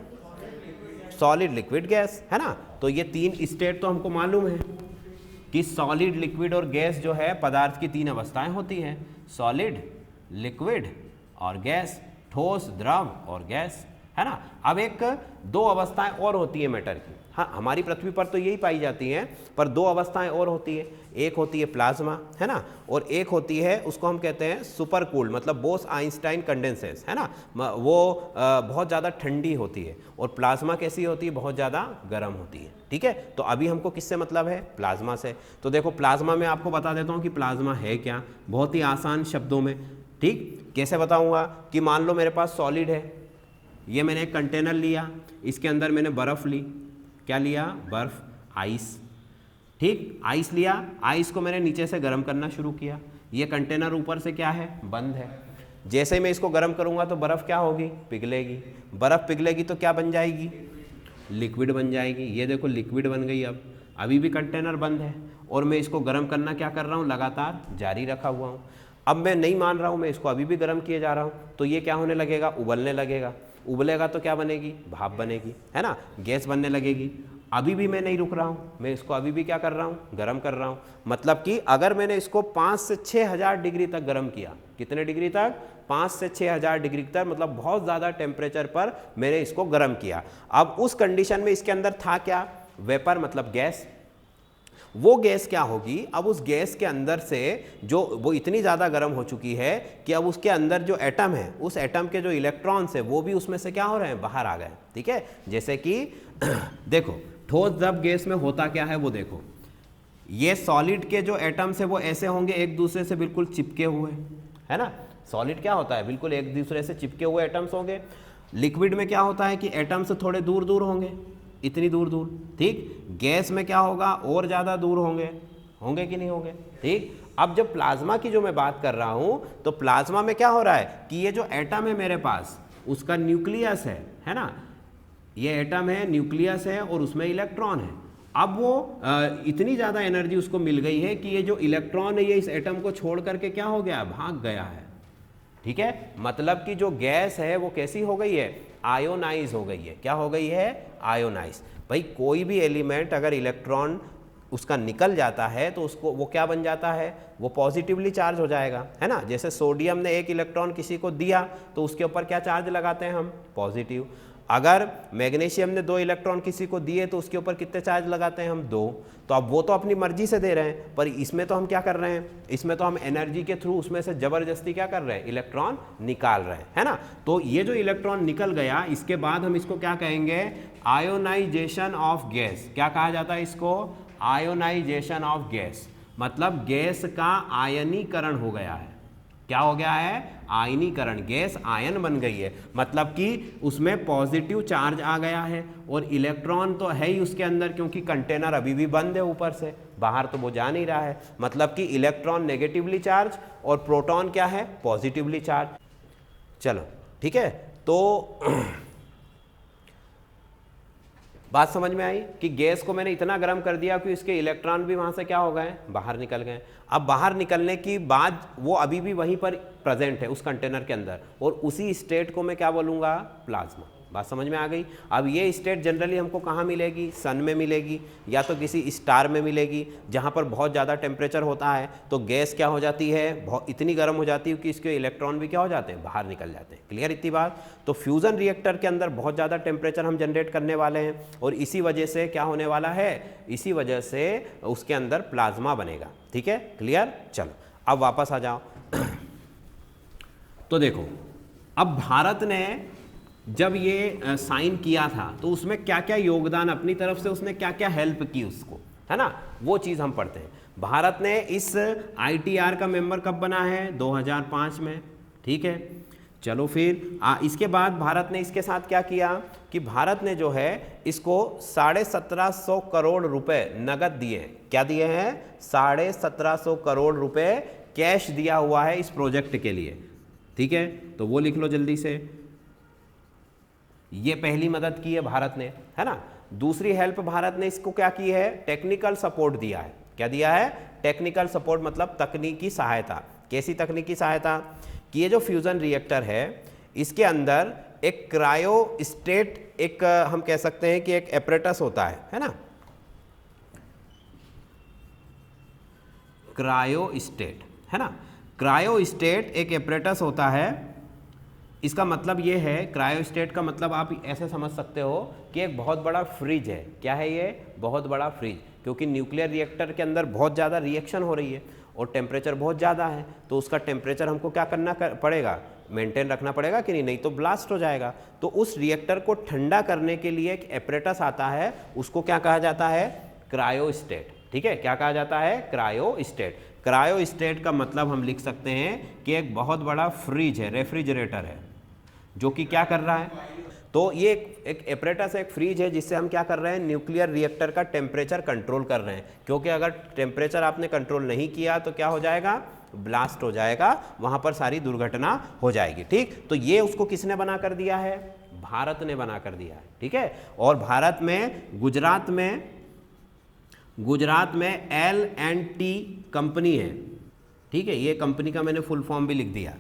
सॉलिड लिक्विड गैस, है ना। तो ये 3 स्टेट तो हमको मालूम है कि सॉलिड लिक्विड और गैस जो है पदार्थ की 3 अवस्थाएं होती हैं, सॉलिड लिक्विड और गैस, ठोस द्रव और गैस, है ना। अब एक 2 अवस्थाएं और होती है मैटर की, हाँ हमारी पृथ्वी पर तो यही पाई जाती हैं, पर 2 अवस्थाएं और होती है। एक होती है प्लाज्मा, है ना, और एक होती है उसको हम कहते हैं सुपर कूल्ड, मतलब बोस आइंस्टाइन कंडेंसेस, है ना। वो बहुत ज़्यादा ठंडी होती है, और प्लाज्मा कैसी होती है? बहुत ज़्यादा गर्म होती है, ठीक है। तो अभी हमको किससे मतलब है? प्लाज्मा से। तो देखो प्लाज्मा में आपको बता देता हूँ कि प्लाज्मा है क्या, बहुत ही आसान शब्दों में, ठीक। कैसे बताऊँगा कि मान लो मेरे पास सॉलिड है, ये मैंने एक कंटेनर लिया, इसके अंदर मैंने बर्फ़ ली, क्या लिया? बर्फ़, आइस, ठीक। आइस लिया, आइस को मैंने नीचे से गर्म करना शुरू किया, ये कंटेनर ऊपर से क्या है? बंद है। जैसे ही मैं इसको गर्म करूंगा तो बर्फ़ क्या होगी? पिघलेगी। बर्फ़ पिघलेगी तो क्या बन जाएगी? लिक्विड बन जाएगी। ये देखो लिक्विड बन गई। अब अभी भी कंटेनर बंद है और मैं इसको गर्म करना क्या कर रहा हूँ? लगातार जारी रखा हुआ हूँ। अब मैं नहीं मान रहा हूँ, मैं इसको अभी भी गर्म किए जा रहा हूँ, तो ये क्या होने लगेगा? उबलने लगेगा। उबलेगा तो क्या बनेगी? भाप बनेगी, है ना, गैस बनने लगेगी। अभी भी मैं नहीं रुक रहा हूँ, मैं इसको अभी भी क्या कर रहा हूँ? गर्म कर रहा हूँ। मतलब कि अगर मैंने इसको 5 से 6,000 डिग्री तक गर्म किया, कितने डिग्री तक? 5 से 6,000 डिग्री तक, मतलब बहुत ज़्यादा टेम्परेचर पर मैंने इसको गर्म किया। अब उस कंडीशन में इसके अंदर था क्या? वेपर, मतलब गैस। वो गैस क्या होगी? अब उस गैस के अंदर से जो वो इतनी ज़्यादा गर्म हो चुकी है कि अब उसके अंदर जो एटम है, उस एटम के जो इलेक्ट्रॉन्स है वो भी उसमें से क्या हो रहे हैं? बाहर आ गए, ठीक है। जैसे कि देखो ठोस द्रव गैस में होता क्या है वो देखो, ये सॉलिड के जो एटम्स है वो ऐसे होंगे एक दूसरे से बिल्कुल चिपके हुए, है ना। सॉलिड क्या होता है? बिल्कुल एक दूसरे से चिपके हुए एटम्स होंगे। लिक्विड में क्या होता है कि एटम्स थोड़े दूर दूर होंगे, इतनी दूर दूर, ठीक। गैस में क्या होगा? और ज़्यादा दूर होंगे, होंगे कि नहीं होंगे, ठीक। अब जब प्लाज्मा की जो मैं बात कर रहा हूँ, तो प्लाज्मा में क्या हो रहा है कि ये जो एटम है मेरे पास, उसका न्यूक्लियस है ना, ये एटम है, न्यूक्लियस है और उसमें इलेक्ट्रॉन है। अब वो इतनी ज़्यादा एनर्जी उसको मिल गई है कि ये जो इलेक्ट्रॉन है ये इस एटम को छोड़ करके क्या हो गया? भाग गया है, ठीक है। मतलब कि जो गैस है वो कैसी हो गई है? आयोनाइज हो गई है। क्या हो गई है? आयोनाइज। भाई कोई भी एलिमेंट अगर इलेक्ट्रॉन उसका निकल जाता है तो उसको वो क्या बन जाता है? वो पॉजिटिवली चार्ज हो जाएगा, है ना। जैसे सोडियम ने 1 इलेक्ट्रॉन किसी को दिया तो उसके ऊपर क्या चार्ज लगाते हैं हम? पॉजिटिव। अगर मैग्नीशियम ने 2 इलेक्ट्रॉन किसी को दिए तो उसके ऊपर कितने चार्ज लगाते हैं हम? 2। तो अब वो तो अपनी मर्जी से दे रहे हैं, पर इसमें तो हम क्या कर रहे हैं? इसमें तो हम एनर्जी के थ्रू उसमें से जबरदस्ती क्या कर रहे हैं? इलेक्ट्रॉन निकाल रहे हैं, है ना। तो ये जो इलेक्ट्रॉन निकल गया, इसके बाद हम इसको क्या कहेंगे? Ionization of gas. क्या कहा जाता है इसको? Ionization of gas. मतलब गैस का आयनीकरण हो गया है। क्या हो गया है? आयनीकरण। गैस आयन बन गई है, मतलब कि उसमें पॉजिटिव चार्ज आ गया है और इलेक्ट्रॉन तो है ही उसके अंदर, क्योंकि कंटेनर अभी भी बंद है ऊपर से, बाहर तो वो जा नहीं रहा है। मतलब कि इलेक्ट्रॉन नेगेटिवली चार्ज और प्रोटॉन क्या है? Positively charge. चलो ठीक है, तो बात समझ में आई कि गैस को मैंने इतना गर्म कर दिया कि इसके इलेक्ट्रॉन भी वहाँ से क्या हो गए? बाहर निकल गए। अब बाहर निकलने की बाद वो अभी भी वहीं पर प्रेजेंट है उस कंटेनर के अंदर, और उसी स्टेट को मैं क्या बोलूँगा? प्लाज्मा। बात समझ में आ गई। अब ये स्टेट जनरली हमको कहाँ मिलेगी? सन में मिलेगी, या तो किसी स्टार में मिलेगी जहाँ पर बहुत ज़्यादा टेम्परेचर होता है। तो गैस क्या हो जाती है? बहुत इतनी गर्म हो जाती है कि इसके इलेक्ट्रॉन भी क्या हो जाते हैं? बाहर निकल जाते हैं। क्लियर इतनी बात? तो फ्यूज़न रिएक्टर के अंदर बहुत ज़्यादा टेम्परेचर हम जनरेट करने वाले हैं, और इसी वजह से क्या होने वाला है? इसी वजह से उसके अंदर प्लाज्मा बनेगा। ठीक है, क्लियर? चलो अब वापस आ जाओ। तो देखो, अब भारत ने जब ये साइन किया था तो उसमें क्या क्या योगदान अपनी तरफ से उसने क्या क्या हेल्प की उसको, है ना, वो चीज़ हम पढ़ते हैं। भारत ने इस ITR का मेंबर कब बना है? 2005 में। ठीक है, चलो फिर इसके बाद भारत ने इसके साथ क्या किया कि भारत ने जो है इसको 1750 करोड़ रुपए नगद दिए। क्या दिए हैं? 1750 करोड़ रुपए कैश दिया हुआ है इस प्रोजेक्ट के लिए। ठीक है, तो वो लिख लो जल्दी से। ये पहली मदद की है भारत ने, है ना। दूसरी हेल्प भारत ने इसको क्या की है, टेक्निकल सपोर्ट दिया है। क्या दिया है, टेक्निकल सपोर्ट, मतलब तकनीकी सहायता। कैसी तकनीकी सहायता, कि ये जो फ्यूजन रिएक्टर है इसके अंदर एक क्रायोस्टेट, एक हम कह सकते हैं कि एक एपरेटस होता है ना, क्रायोस्टेट, है ना। क्रायोस्टेट एक एपरेटस होता है। इसका मतलब ये है, क्रायोस्टेट का मतलब आप ऐसे समझ सकते हो कि एक बहुत बड़ा फ्रिज है। क्या है ये, बहुत बड़ा फ्रिज, क्योंकि न्यूक्लियर रिएक्टर के अंदर बहुत ज़्यादा रिएक्शन हो रही है और टेम्परेचर बहुत ज़्यादा है, तो उसका टेम्परेचर हमको क्या करना पड़ेगा, मेंटेन रखना पड़ेगा कि नहीं तो ब्लास्ट हो जाएगा। तो उस रिएक्टर को ठंडा करने के लिए एक एपरेटस आता है, उसको क्या कहा जाता है, क्रायोस्टेट। ठीक है, क्या कहा जाता है, क्रायोस्टेट। क्रायोस्टेट का मतलब हम लिख सकते हैं कि एक बहुत बड़ा फ्रिज है, रेफ्रिजरेटर है, जो कि क्या कर रहा है, तो ये एक एपरेटस, एक फ्रिज है जिससे हम क्या कर रहे हैं, न्यूक्लियर रिएक्टर का टेम्परेचर कंट्रोल कर रहे हैं। क्योंकि अगर टेम्परेचर आपने कंट्रोल नहीं किया तो क्या हो जाएगा, ब्लास्ट हो जाएगा, वहां पर सारी दुर्घटना हो जाएगी। ठीक, तो ये उसको किसने बना कर दिया है, भारत ने बना कर दिया है। ठीक है, और भारत में गुजरात में L&T कंपनी है। ठीक है, ये कंपनी का मैंने फुल फॉर्म भी लिख दिया।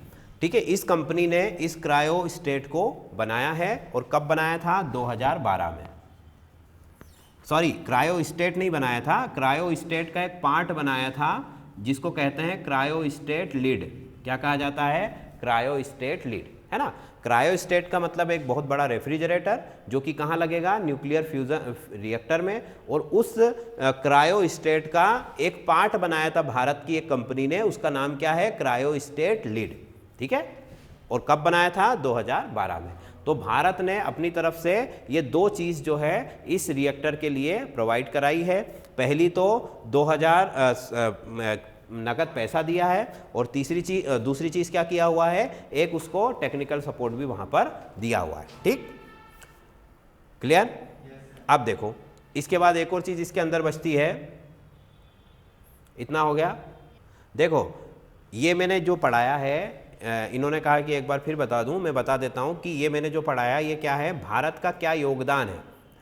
ठीक है, इस कंपनी ने इस क्रायोस्टेट को बनाया है, और कब बनाया था, 2012 में। सॉरी, क्रायोस्टेट नहीं बनाया था, क्रायोस्टेट का एक पार्ट बनाया था जिसको कहते हैं क्रायोस्टेट लिड। क्या कहा जाता है, क्रायोस्टेट लिड, है ना। क्रायोस्टेट का मतलब एक बहुत बड़ा रेफ्रिजरेटर जो कि कहाँ लगेगा, न्यूक्लियर फ्यूजन रिएक्टर में, और उस क्रायोस्टेट का एक पार्ट बनाया था भारत की एक कंपनी ने, उसका नाम क्या है, क्रायोस्टेट लिड। ठीक है, और कब बनाया था, 2012 में। तो भारत ने अपनी तरफ से ये दो चीज़ जो है इस रिएक्टर के लिए प्रोवाइड कराई है। पहली तो 2000 नगद पैसा दिया है, और दूसरी चीज़ क्या किया हुआ है, एक उसको टेक्निकल सपोर्ट भी वहाँ पर दिया हुआ है। ठीक, क्लियर। अब देखो, इसके बाद एक और चीज़ इसके अंदर बचती है। इतना हो गया। देखो, ये मैंने जो पढ़ाया है, इन्होंने कहा कि एक बार फिर बता दूं, मैं बता देता हूं कि ये मैंने जो पढ़ाया ये क्या है, भारत का क्या योगदान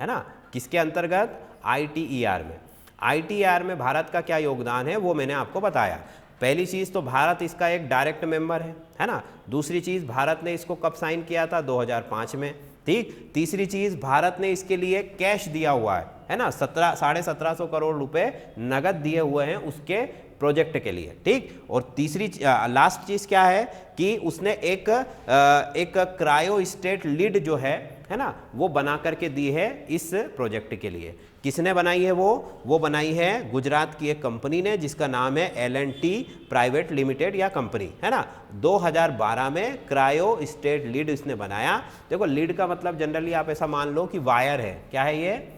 है ना, किसके अंतर्गत, ITER में। ITER में भारत का क्या योगदान है वो मैंने आपको बताया। पहली चीज़ तो भारत इसका एक डायरेक्ट मेंबर है ना। दूसरी चीज़, भारत ने इसको कब साइन किया था, 2005 में। ठीक, तीसरी चीज़, भारत ने इसके लिए कैश दिया हुआ है ना, 1750 करोड़ रुपए नगद दिए हुए हैं उसके प्रोजेक्ट के लिए। ठीक, और तीसरी लास्ट चीज़ क्या है कि उसने एक क्रायोस्टेट लिड जो है ना, वो बना करके दी है इस प्रोजेक्ट के लिए। किसने बनाई है वो बनाई है गुजरात की एक कंपनी ने, जिसका नाम है L&T प्राइवेट लिमिटेड या कंपनी, है ना। 2012 में क्रायोस्टेट लिड इसने बनाया। देखो, लिड का मतलब जनरली आप ऐसा मान लो कि वायर है। क्या है ये,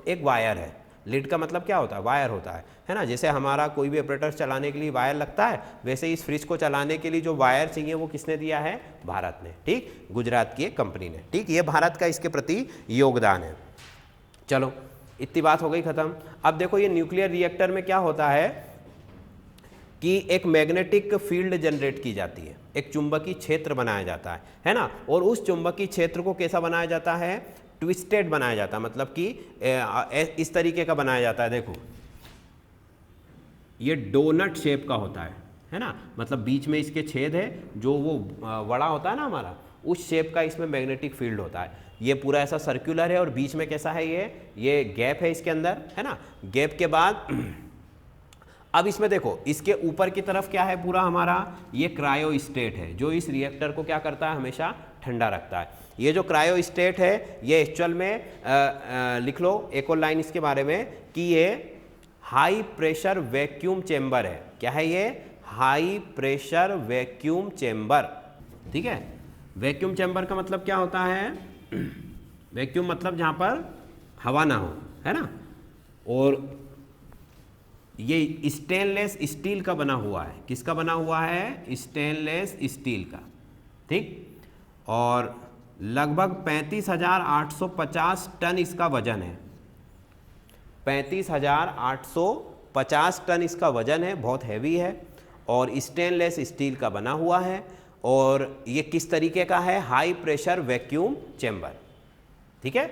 एक वायर है। लिड का मतलब क्या होता है, वायर होता है ना। जैसे हमारा कोई भी ऑपरेटर चलाने के लिए वायर लगता है, वैसे इस फ्रिज को चलाने के लिए जो वायर चाहिए वो किसने दिया है, भारत ने। ठीक, गुजरात की एक कंपनी ने। ठीक, ये भारत का इसके प्रति योगदान है। चलो, इतनी बात हो गई खत्म। अब देखो, ये न्यूक्लियर रिएक्टर में क्या होता है कि एक मैग्नेटिक फील्ड जनरेट की जाती है, एक चुंबकीय क्षेत्र बनाया जाता है ना। और उस चुंबकीय क्षेत्र को कैसा बनाया जाता है, ट्विस्टेड बनाया जाता है, मतलब कि इस तरीके का बनाया जाता है। देखो, ये डोनट शेप का होता है ना, मतलब बीच में इसके छेद है, जो वो वड़ा होता है ना हमारा, उस शेप का इसमें मैग्नेटिक फील्ड होता है। ये पूरा ऐसा सर्कुलर है, और बीच में कैसा है, ये गैप है इसके अंदर, है ना। गैप के बाद अब इसमें देखो, इसके ऊपर की तरफ क्या है, पूरा हमारा ये क्रायोस्टेट है, जो इस रिएक्टर को क्या करता है, हमेशा ठंडा रखता है। ये जो क्रायोस्टेट है, ये एक्चुअल में लिख लो एक और लाइन इसके बारे में, कि ये हाई प्रेशर वैक्यूम चेंबर है। क्या है ये, हाई प्रेशर वैक्यूम चेंबर। ठीक है, वैक्यूम चेंबर का मतलब क्या होता है, वैक्यूम मतलब जहाँ पर हवा ना हो, है ना। और ये स्टेनलेस स्टील का बना हुआ है। किसका बना हुआ है, स्टेनलेस स्टील का। ठीक, और लगभग 35,850 टन इसका वजन है। 35,850 टन इसका वजन है, बहुत हैवी है, और स्टेनलेस स्टील का बना हुआ है। और ये किस तरीके का है, हाई प्रेशर वैक्यूम चेंबर। ठीक है।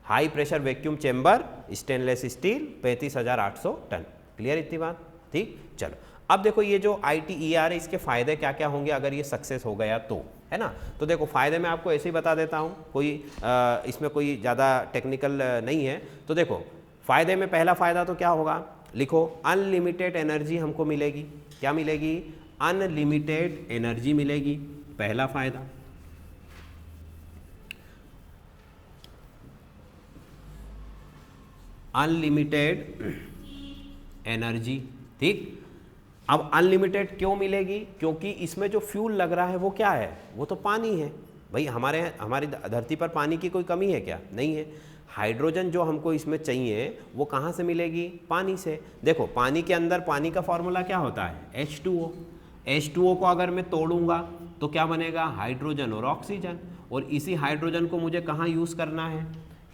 High pressure vacuum chamber, stainless steel, 35,800 ton. Clear इतनी बात? ठीक, चलो अब देखो ये जो ITER है इसके फायदे क्या क्या होंगे अगर ये सक्सेस हो गया तो, है ना। तो देखो फायदे मैं आपको ऐसे ही बता देता हूँ, कोई इसमें कोई ज़्यादा टेक्निकल नहीं है। तो देखो फायदे में पहला फायदा तो क्या होगा, लिखो अनलिमिटेड एनर्जी हमको मिलेगी। क्या मिलेगी? अनलिमिटेड एनर्जी मिलेगी, पहला फायदा। अनलिमिटेड एनर्जी, ठीक। अब अनलिमिटेड क्यों मिलेगी? क्योंकि इसमें जो फ्यूल लग रहा है वो क्या है? वो तो पानी है। भाई हमारी धरती पर पानी की कोई कमी है क्या? नहीं है। हाइड्रोजन जो हमको इसमें चाहिए वो कहाँ से मिलेगी? पानी से। देखो पानी के अंदर पानी का फॉर्मूला क्या होता है? H2O। H2O को अगर मैं तोड़ूंगा तो क्या बनेगा? हाइड्रोजन और ऑक्सीजन। और इसी हाइड्रोजन को मुझे कहाँ यूज़ करना है?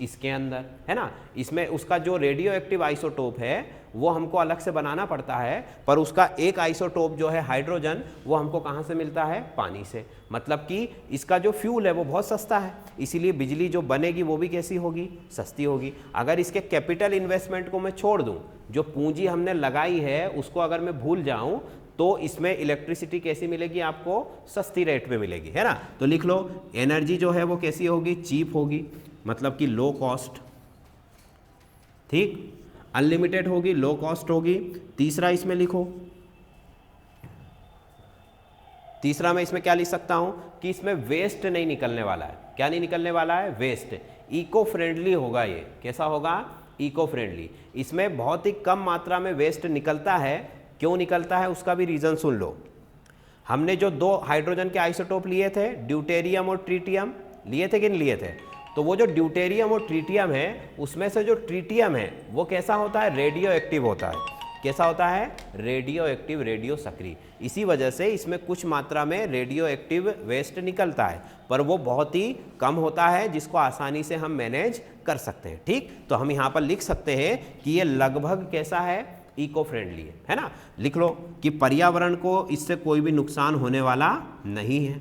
इसके अंदर, है ना। इसमें उसका जो रेडियो एक्टिव आइसोटोप है वो हमको अलग से बनाना पड़ता है, पर उसका एक आइसोटोप जो है हाइड्रोजन वो हमको कहाँ से मिलता है? पानी से। मतलब कि इसका जो फ्यूल है वो बहुत सस्ता है, इसीलिए बिजली जो बनेगी वो भी कैसी होगी? सस्ती होगी। अगर इसके कैपिटल इन्वेस्टमेंट को मैं छोड़ दूँ, जो पूंजी हमने लगाई है उसको अगर मैं भूल जाऊँ, तो इसमें इलेक्ट्रिसिटी कैसी मिलेगी आपको? सस्ती रेट में मिलेगी, है ना। तो लिख लो एनर्जी जो है वो कैसी होगी? चीप होगी, मतलब कि लो कॉस्ट, ठीक। अनलिमिटेड होगी, लो कॉस्ट होगी। तीसरा इसमें लिखो, तीसरा मैं इसमें क्या लिख सकता हूं कि इसमें वेस्ट नहीं निकलने वाला है। क्या नहीं निकलने वाला है? वेस्ट। इको फ्रेंडली होगा ये। कैसा होगा? Eco friendly. इसमें बहुत ही कम मात्रा में वेस्ट निकलता है। क्यों निकलता है उसका भी रीजन सुन लो। हमने जो दो हाइड्रोजन के आइसोटोप लिए थे, ड्यूटेरियम और ट्रिटियम, लिए थे कि नहीं लिए थे? तो वो जो ड्यूटेरियम और ट्रिटियम है उसमें से जो ट्रिटियम है वो कैसा होता है? रेडियो एक्टिव होता है। कैसा होता है? रेडियो एक्टिव, रेडियो सक्रिय। इसी वजह से इसमें कुछ मात्रा में रेडियो एक्टिव वेस्ट निकलता है, पर वो बहुत ही कम होता है जिसको आसानी से हम मैनेज कर सकते हैं, ठीक। तो हम यहाँ पर लिख सकते हैं कि ये लगभग कैसा है? इको फ्रेंडली है ना। लिख लो कि पर्यावरण को इससे कोई भी नुकसान होने वाला नहीं है,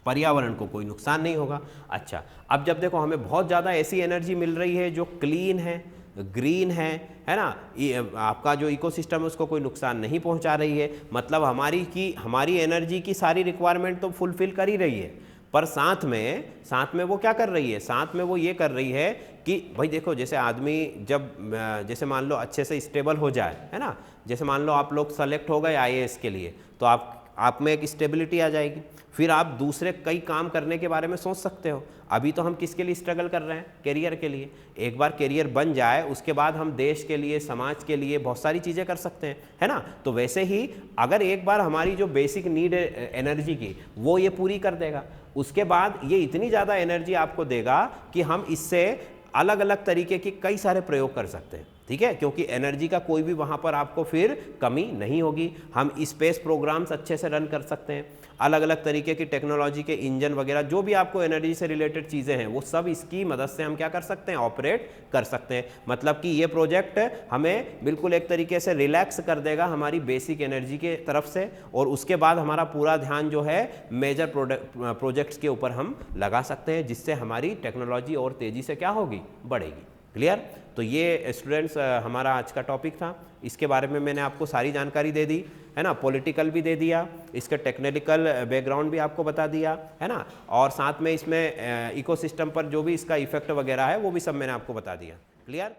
पर्यावरण को कोई नुकसान नहीं होगा। अच्छा, अब जब देखो हमें बहुत ज़्यादा ऐसी एनर्जी मिल रही है जो क्लीन है, ग्रीन है ना, आपका जो इकोसिस्टम है उसको कोई नुकसान नहीं पहुंचा रही है, मतलब हमारी एनर्जी की सारी रिक्वायरमेंट तो फुलफिल कर ही रही है, पर साथ में वो क्या कर रही है? साथ में वो ये कर रही है कि भाई देखो जैसे आदमी जब जैसे मान लो अच्छे से स्टेबल हो जाए, है ना, जैसे मान लो आप लोग सेलेक्ट हो गए IAS के लिए, तो आप में एक स्टेबिलिटी आ जाएगी, फिर आप दूसरे कई काम करने के बारे में सोच सकते हो। अभी तो हम किसके लिए स्ट्रगल कर रहे हैं? कैरियर के लिए। एक बार कैरियर बन जाए उसके बाद हम देश के लिए, समाज के लिए बहुत सारी चीज़ें कर सकते हैं, है ना। तो वैसे ही अगर एक बार हमारी जो बेसिक नीड है एनर्जी की वो ये पूरी कर देगा, उसके बाद ये इतनी ज़्यादा एनर्जी आपको देगा कि हम इससे अलग अलग तरीके के कई सारे प्रयोग कर सकते हैं, ठीक है, क्योंकि एनर्जी का कोई भी वहाँ पर आपको फिर कमी नहीं होगी। हम स्पेस प्रोग्राम्स अच्छे से रन कर सकते हैं, अलग अलग तरीके की टेक्नोलॉजी के इंजन वगैरह जो भी आपको एनर्जी से रिलेटेड चीज़ें हैं वो सब इसकी मदद से हम क्या कर सकते हैं? ऑपरेट कर सकते हैं। मतलब कि ये प्रोजेक्ट हमें बिल्कुल एक तरीके से रिलैक्स कर देगा हमारी बेसिक एनर्जी के तरफ से, और उसके बाद हमारा पूरा ध्यान जो है मेजर प्रोजेक्ट्स के ऊपर हम लगा सकते हैं, जिससे हमारी टेक्नोलॉजी और तेज़ी से क्या होगी? बढ़ेगी। क्लियर? तो ये स्टूडेंट्स हमारा आज का टॉपिक था। इसके बारे में मैंने आपको सारी जानकारी दे दी, है ना, पॉलिटिकल भी दे दिया, इसके टेक्निकल बैकग्राउंड भी आपको बता दिया, है ना, और साथ में इसमें इकोसिस्टम पर जो भी इसका इफेक्ट वगैरह है वो भी सब मैंने आपको बता दिया। क्लियर?